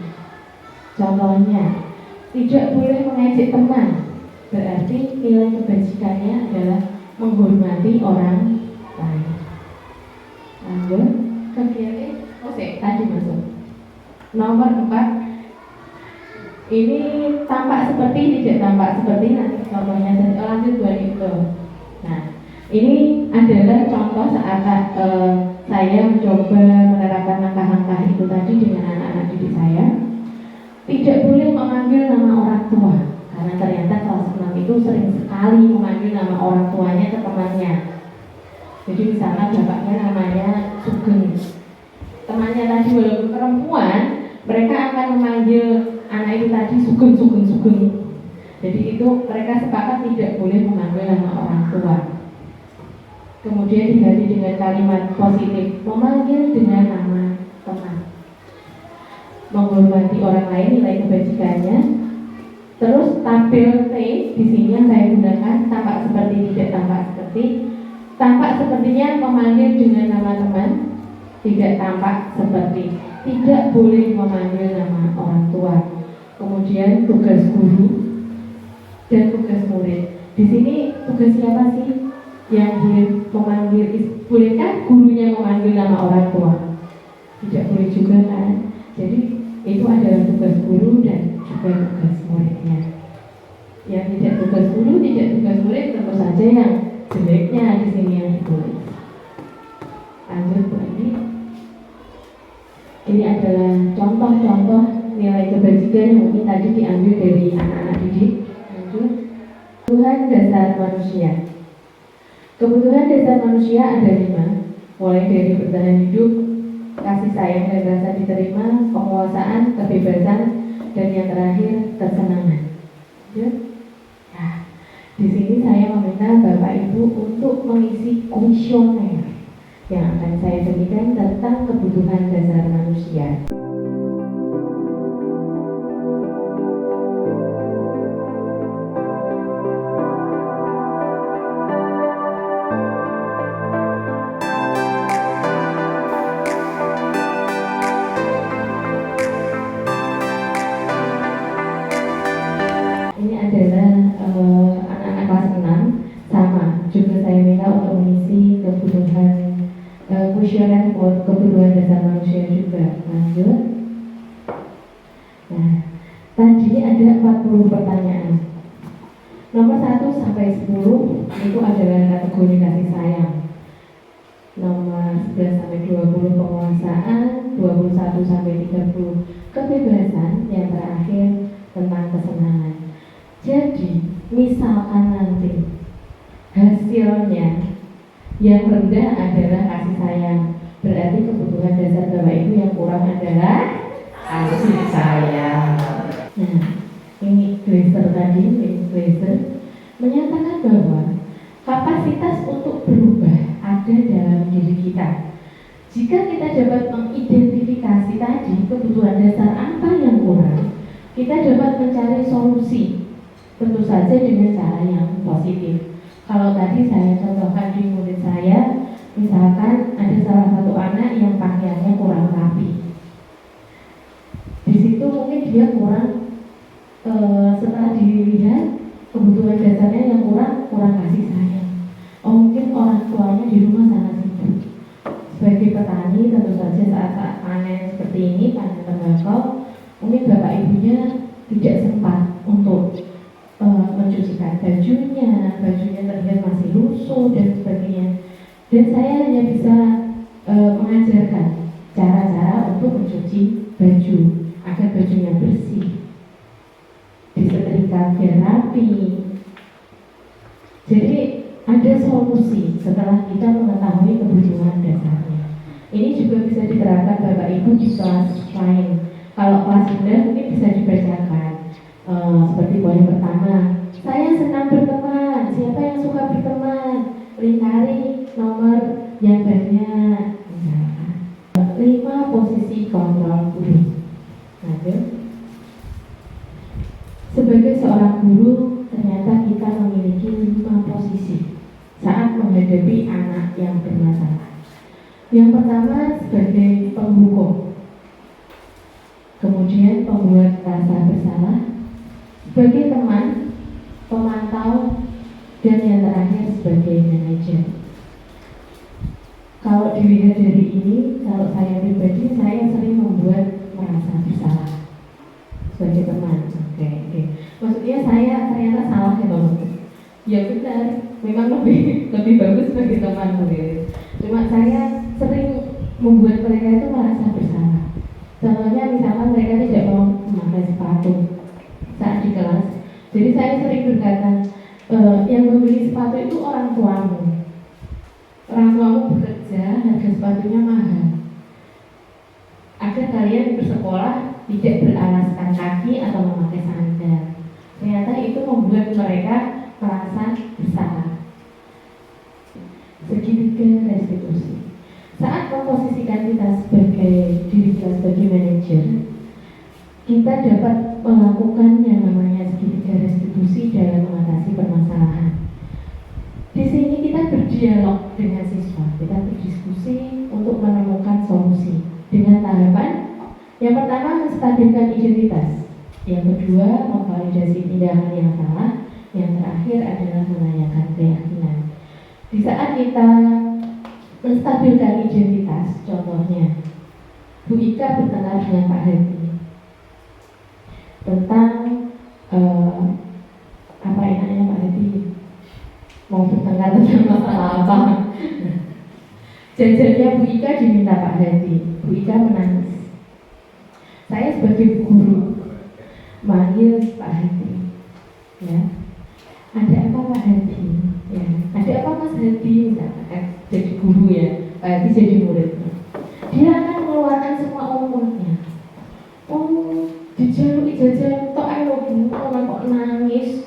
Contohnya, tidak boleh mengejek teman. Berarti nilai kebajikannya adalah menghormati orang lain. Lanjut, kegiatan tadi masuk. Nomor 4. Ini tampak seperti, tidak tampak seperti, nanti contohnya saja. Lanjut 2 itu. Nah, ini adalah contoh saat saya mencoba menerapkan langkah-langkah itu tadi dengan anak-anak didik saya. Tidak boleh memanggil nama orang tua, karena ternyata kelas 6 itu sering sekali memanggil nama orang tuanya ke temannya. Jadi misalnya bapaknya namanya Sugeng, temannya tadi walaupun perempuan, mereka akan memanggil anak itu tadi Sugeng. Jadi itu mereka sepakat tidak boleh memanggil nama orang tua. Kemudian diganti dengan kalimat positif, memanggil dengan nama teman. Menghormati orang lain, nilai kebajikannya. Terus tabel T di sini yang saya gunakan tampak seperti, tidak tampak seperti. Tampak sepertinya memanggil dengan nama teman, tidak tampak seperti. Tidak boleh memanggil nama orang tua. Kemudian tugas guru dan tugas murid. Di sini tugas siapa sih yang boleh memanggil? Bolehkah gurunya memanggil nama orang tua? Tidak boleh juga kan? Jadi itu adalah tugas guru dan juga tugas muridnya. Yang tidak tugas guru, tidak tugas murid tentu saja yang jeleknya di sini yang ditulis. Lanjut Bu Andi. Ini adalah contoh-contoh nilai kebajikan yang mungkin tadi diambil dari anak-anak didik. Lanjut. Kebutuhan dasar manusia. Kebutuhan dasar manusia ada 5, mulai dari bertahan hidup, kasih sayang dan rasa diterima, penguasaan, kebebasan, dan yang terakhir kesenangan. Lanjut. Nah, di sini saya meminta Bapak Ibu untuk mengisi kuesioner yang akan saya berikan tentang kebutuhan dasar manusia. Ini adalah anak-anak kelas 6, sama juga saya minta untuk mengisi kebutuhan kuesioner kebutuhan dasar manusia juga. Lanjut. Nah, tadi ada 40 pertanyaan. Nomor 1 sampai 10 itu adalah kategori kasih sayang. Nomor 11 sampai 20 penguasaan, 21 sampai 30 kebebasan, yang terakhir tentang kesenangan. Jadi, misalkan nanti hasilnya yang rendah adalah kasih sayang, berarti kebutuhan dasar Bapak Ibu yang kurang adalah kasih sayang. Nah, ini Glaser tadi, Glaser menyatakan bahwa kapasitas untuk berubah ada dalam diri kita. Jika kita dapat mengidentifikasi tadi kebutuhan dasar apa yang kurang, kita dapat mencari solusi, tentu saja dengan cara yang positif. Kalau tadi saya contohkan di murid saya, misalkan ada salah satu anak yang pakaiannya kurang rapi. Di situ mungkin dia kurang, setelah dilihat kebutuhan dasarnya yang kurang kasih sayang. Oh, mungkin orang tuanya di rumah sangat sibuk. Sebagai petani, tentu saja saat panen seperti ini, panen tembakau, mungkin bapak ibunya tidak sempat untuk mencucikan bajunya terlihat masih lusuh dan sebagainya. Dan saya hanya bisa mengajarkan cara-cara untuk mencuci baju agar bajunya bersih, disetrika biar rapi. Jadi ada solusi setelah kita mengetahui kebutuhan dasarnya. Ini juga bisa diterapkan Bapak Ibu di kelas lain. Kalau kelas rendah mungkin bisa dibacakan. Seperti poin pertama, saya senang berteman. Siapa yang suka berteman? Lingkari nomor yang banyak. Misalkan 5 posisi kontrol guru. Lanjut. Sebagai seorang guru, ternyata kita memiliki 5 posisi saat menghadapi anak yang bermasalah. Yang pertama sebagai penghukum, kemudian pembuat rasa bersalah, sebagai teman, pemantau, dan yang terakhir sebagai manajer. Kalau dilihat dari ini, kalau saya pribadi, saya sering membuat merasa bersalah sebagai teman. Oke. Maksudnya saya ternyata salah ya Bapak. Ya benar, memang lebih bagus sebagai teman mungkin. Cuma saya sering membuat mereka itu merasa bersalah. Contohnya misalkan mereka tidak mau memakai sepatu saat di kelas. Jadi saya sering berkata, yang membeli sepatu itu orang tuamu. Orang tuamu bekerja, harga sepatunya mahal. Agar kalian bersekolah tidak beralaskan kaki atau memakai sandal. Ternyata itu membuat mereka merasa bersalah. Segitiga restitusi. Saat memposisikan kita sebagai diri kita sebagai manajer, kita dapat melakukan yang namanya segitiga restitusi dalam mengatasi permasalahan. Di sini kita berdialog dengan siswa, kita berdiskusi untuk menemukan solusi dengan tahapan yang pertama menstabilkan identitas, yang kedua memvalidasi tindakan yang salah, yang terakhir adalah menanyakan keyakinan. Di saat kita menstabilkan identitas, contohnya Bu Ika berkenal dengan Pak Hadi tentang apa enaknya Pak Hadi mau bertengkar tentang masalah apa. Jajannya Bu Ika diminta Pak Hadi, Bu Ika menangis. Saya sebagai guru manggil Pak Hadi, ya, ada apa Pak Hadi, ya, ada apa Mas Hadi, misalkan jadi guru ya, Pak Hadi jadi murid. Dia akan mengeluarkan semua omongannya. Oh, dijaluk jajan tok ayo Bu, kok nangis,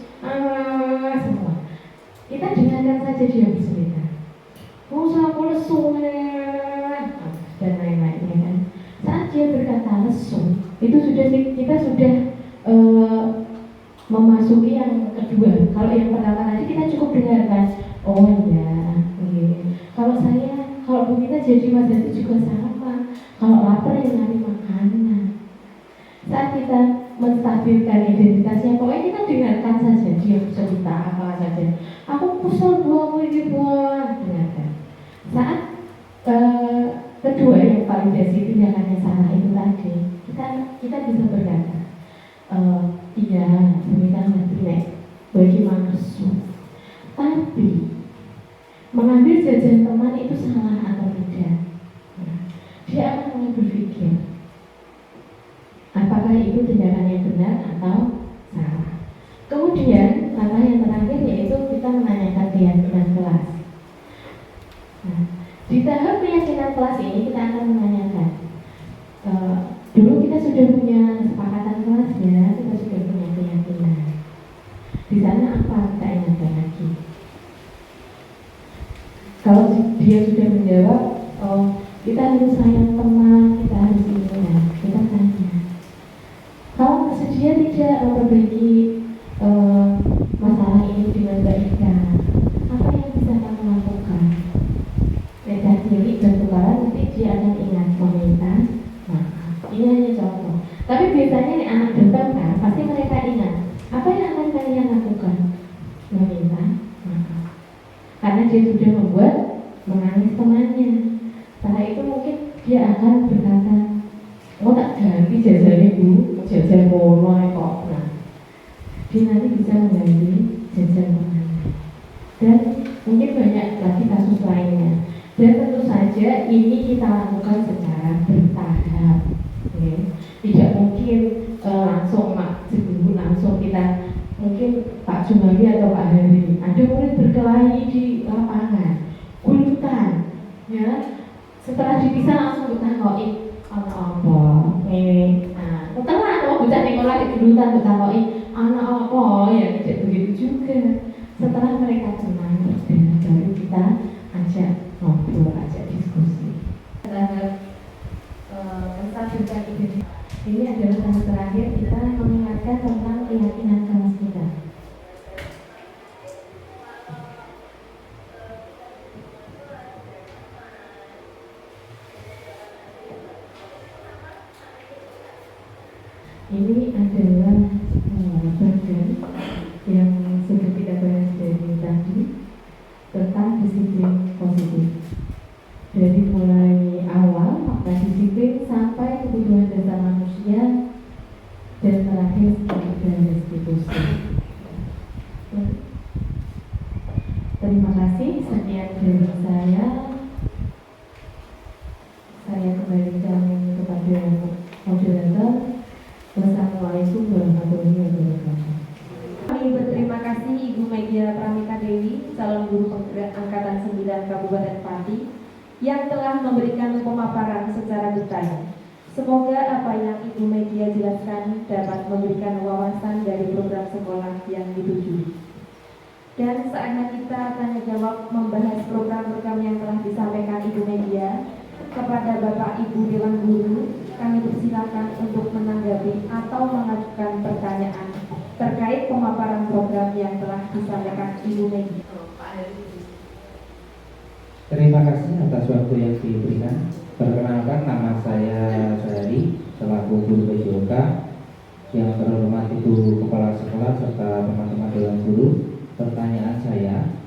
semua. Kita dengarkan saja dia bercerita. Oh, aku lesu dan lain-lainnya kan. Saat dia berkata lesu, itu kita sudah memasuki yang kedua. Kalau yang pertama tadi kita cukup dengarkan. Oh ya, kalau Bu Gita jadi Mas Hadi juga sama. Kalau lapar yang nyari makanan. Saat kita menstabilkan identitasnya, pokoknya kita dengarkan saja dia cerita apa saja. Aku kesel Bu, ini buat dengarkan. Saat kedua yang validasi tindakannya salah itu tadi, kita bisa berkata, iya, demikian Nek, bagaimana su? Tapi mengambil jajan teman itu salah atau tidak? Dia akan mulai berpikir, apakah itu tindakan yang benar atau salah. Kemudian langkah yang terakhir yaitu kita menanyakan keyakinan kelas. Nah, di tahap keyakinan kelas ini kita akan menanyakan, dulu kita sudah punya kesepakatan kelas ya, kita sudah punya keyakinan. Di sana apa kita ingatkan lagi? Kalau dia sudah menjawab, oh kita harus sayang teman, kita harus ini, kita tanya. Kalau bersedia tidak memperbaiki masalah ini dengan baik, apa yang bisa kamu lakukan? Beda diri dan tukaran, nanti dia akan ingat meminta maaf. Ini hanya contoh. Tapi biasanya nih anak datang kan, pasti mereka ingat apa yang akan kalian lakukan? Meminta maaf. Karena dia sudah membuat menangis temannya. Setelah itu mungkin dia akan berkata, oh tak ganti jajan ibu, jajan mono kok. Nah, dia nanti bisa mengganti jajan temannya. Dan mungkin banyak lagi kasus lainnya. Dan tentu saja ini kita lakukan secara bertahap. Okay. Tidak mungkin langsung langsung kita, mungkin Pak Jumali atau Pak Hari ada murid berkelahi di lapangan, gulutan, ya. Setelah dipisah langsung ditakoi anak apa ini. Nah, setelah atau bocah sekolah di gulutan ditakoi anak apa, ya tidak begitu juga. Setelah mereka tenang, baru kita ajak ngobrol, ajak diskusi. Menstabilkan identitas. Ini adalah tahap terakhir kita mengingatkan tentang keyakinan kelas kita. Ini adalah bagian yang sudah kita bahas dari tadi tentang disiplin positif. Dari mulai awal fakta disiplin sampai kebutuhan dasar manusia dan terakhir sebagai restitusi. Terima kasih, sekian dari saya. Saya kembalikan kepada moderator. Wassalamualaikum warahmatullahi wabarakatuh. Kami berterima kasih Ibu Media Pramita Dewi, calon guru penggerak angkatan 9 Kabupaten Pati, yang telah memberikan pemaparan secara detail. Semoga apa yang Ibu Media jelaskan dapat memberikan wawasan dari program sekolah yang dituju. Dan saatnya kita tanya jawab membahas program-program yang telah disampaikan Ibu Media. Kepada Bapak Ibu Dewan Guru, kami persilakan untuk menanggapi atau mengajukan pertanyaan terkait pemaparan program yang telah disampaikan Ibu Media. Terima kasih atas waktu yang diberikan. Perkenalkan, nama saya Syahri, selaku guru PJOK. Yang terhormat Ibu Kepala Sekolah serta teman-teman Dewan Guru. Pertanyaan saya,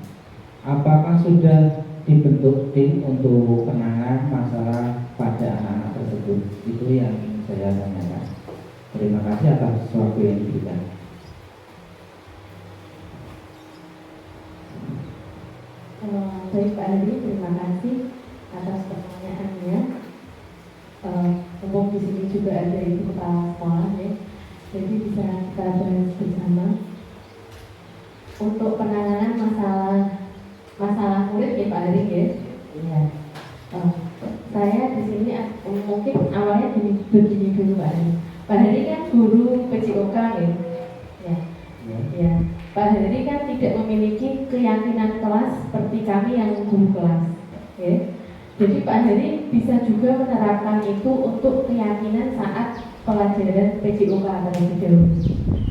apakah sudah dibentuk tim untuk penanganan masalah pada anak-anak tersebut? Itu yang saya tanyakan. Terima kasih atas waktu yang diberikan. Baik Pak Hadi, terima kasih atas pertanyaannya. Mumpung di sini juga ada Ibu Kepala Sekolah ya, jadi bisa kita bahas bersama. Untuk penanganan masalah murid ya Pak Hadi ya. Iya. Saya di sini mungkin awalnya begini dulu Pak Hadi. Pak Hadi kan guru PJOK ya. Ya. Pak Hadi kan tidak memiliki keyakinan kelas seperti kami yang guru kelas. Ya. Jadi Pak Hadi bisa juga menerapkan itu untuk keyakinan saat pelajaran PJOK terlebih dahulu.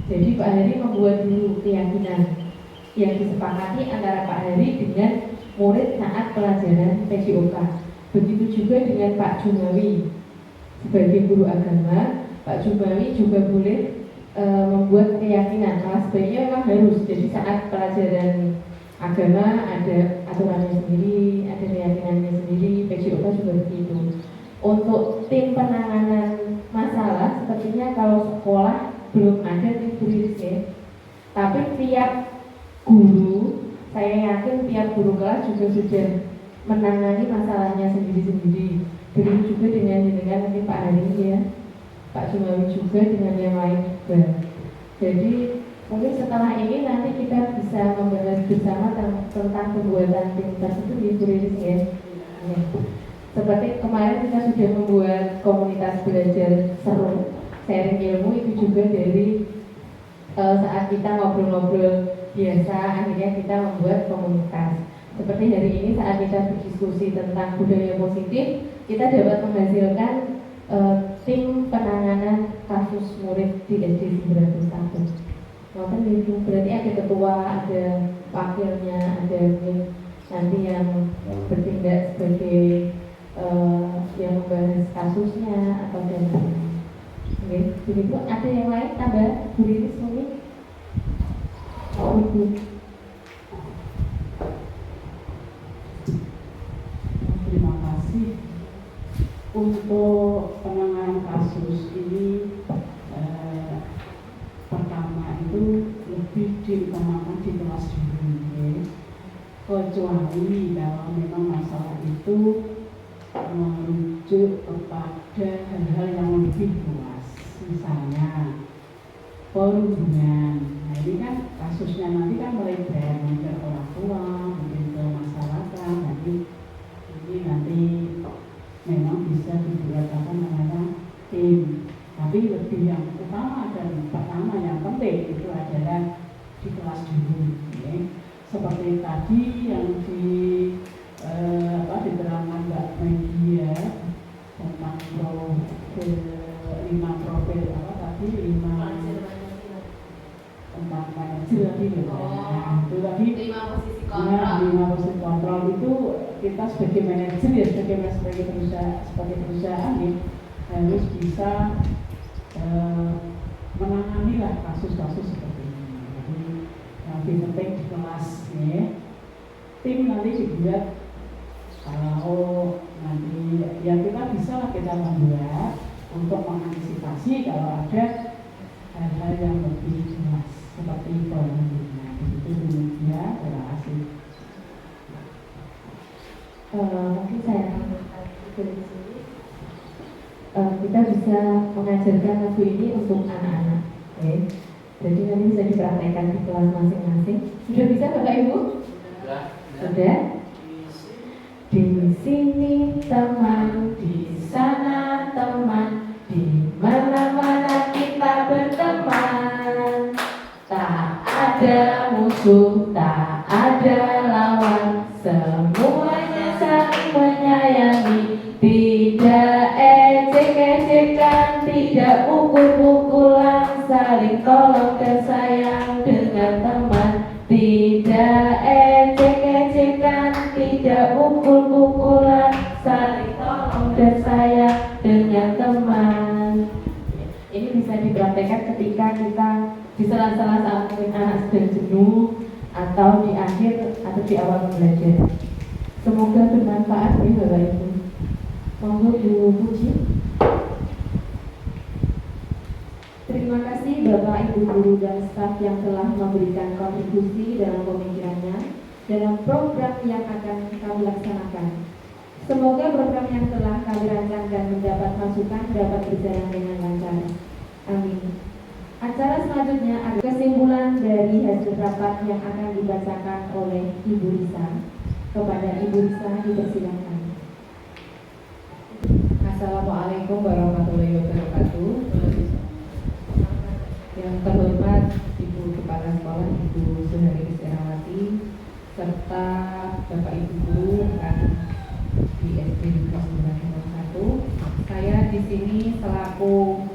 Jadi Pak Hadi membuat dulu keyakinan yang disepakati antara Pak Hadi dengan murid saat pelajaran PJOK. Begitu juga dengan Pak Jumawi sebagai guru agama. Pak Jumawi juga boleh membuat keyakinan kalau sebaiknya memang harus. Jadi saat pelajaran agama ada aturannya sendiri, ada keyakinannya sendiri. PJOK juga begitu. Untuk tim penanganan masalah, sepertinya kalau sekolah belum ada tim tulis ya. Tapi tiap guru, saya yakin tiap guru kelas juga sudah menangani masalahnya sendiri-sendiri. Begitu juga dengan mungkin Pak Hadi ya, Pak Jumawi juga dengan yang lain juga. Jadi mungkin setelah ini nanti kita bisa membahas bersama tentang pembuatan tim tersebut di Turis ya. Seperti kemarin kita sudah membuat komunitas belajar seru sharing ilmu, itu juga dari saat kita ngobrol-ngobrol biasa akhirnya kita membuat komunitas. Seperti hari ini saat kita berdiskusi tentang budaya positif, kita dapat menghasilkan tim penanganan kasus murid di SD 91. Berarti ada ketua, ada wakilnya, ada nanti yang bertindak sebagai yang membahas kasusnya atau dan lain-lain. Oke, begitu. Ada yang lain tambah Bu Riris mungkin? Terima kasih. Untuk penanganan kasus ini pertama itu lebih diutamakan di kelas dulu ya. Kecuali kalau memang masalah itu merujuk kepada hal-hal yang lebih luas, misalnya perhubungan. Nah ini kan kasusnya nanti kan melebar ke orang tua, mungkin ke masyarakat. Jadi nanti memang bisa dibuat apa namanya tim. Tapi lebih yang utama dan pertama yang penting itu adalah di kelas dulu. Ya. Seperti tadi yang diterangkan Mbak Media tentang profil 5 profil tentang manajer tadi itu tadi 5 posisi kontrol. 5 posisi kontrol itu kita sebagai manajer ya sebagai perusahaan ya, harus bisa menangani lah kasus-kasus seperti ini. Jadi yang lebih penting di kelas ya. Tim nanti dibuat kalau nanti ya kita membuat untuk mengantisipasi kalau ada hal-hal yang lebih jelas seperti perhubungan. Itu demikian. Terima kasih. Mungkin saya tambahkan dari sini. Kita bisa mengajarkan lagu ini untuk anak-anak. Okay. Jadi nanti bisa dipraktekkan di kelas masing-masing. Sudah bisa Bapak Ibu? Sudah? Di sini teman, di sana teman, di mana-mana kita berteman. Tak ada musuh, tak ada lawan, semuanya saling menyayangi. Tidak ejek-ejekan, tidak pukul-pukulan, saling tolong dan sayang dengan teman. Tidak ejek-ejekan, tidak pukul-pukulan, saling tolong dan sayang dengan teman. Ini bisa dipraktekkan ketika kita di sela-sela saat mungkin anak sedang jenuh atau di akhir atau di awal belajar. Semoga bermanfaat ya Bapak Ibu. Monggo Bu Puji. Terima kasih Bapak Ibu guru dan staf yang telah memberikan kontribusi dalam pemikirannya. dalam program yang akan kami laksanakan. Semoga program yang telah kami rancang dan mendapat masukan dapat berjalan dengan lancar. Amin. Acara selanjutnya adalah kesimpulan dari hasil rapat yang akan dibacakan oleh Ibu Risa. Kepada Ibu Risa dipersilakan. Assalamualaikum warahmatullahi wabarakatuh. Yang terhormat Ibu Kepala Sekolah Ibu Zuhari Erawati serta Bapak Ibu guru rekan di SD Negeri Sumberatuno 1. Saya di sini selaku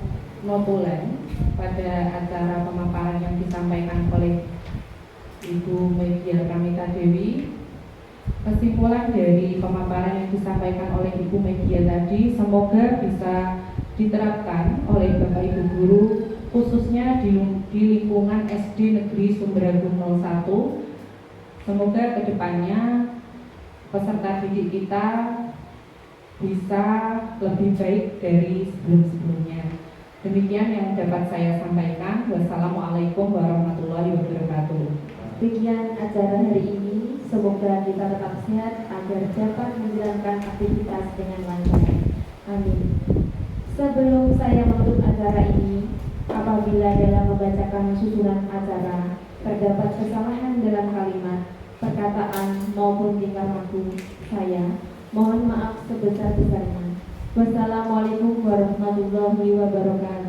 notulen pada acara pemaparan yang disampaikan oleh Ibu Media Pramita Dewi. Kesimpulan dari pemaparan yang disampaikan oleh Ibu Media tadi semoga bisa diterapkan oleh Bapak Ibu guru khususnya di lingkungan SD Negeri Sumberatuno 1. Semoga kedepannya peserta didik kita bisa lebih baik dari sebelum-sebelumnya. Demikian yang dapat saya sampaikan. Wassalamualaikum warahmatullahi wabarakatuh. Demikian acara hari ini. Semoga kita tetap sehat agar dapat menjalankan aktivitas dengan lancar. Amin. Sebelum saya menutup acara ini, apabila dalam membacakan susunan acara terdapat kesalahan dalam kalimat, perkataan maupun tingkah laku saya, mohon maaf sebesar-besarnya. Wassalamualaikum warahmatullahi wabarakatuh.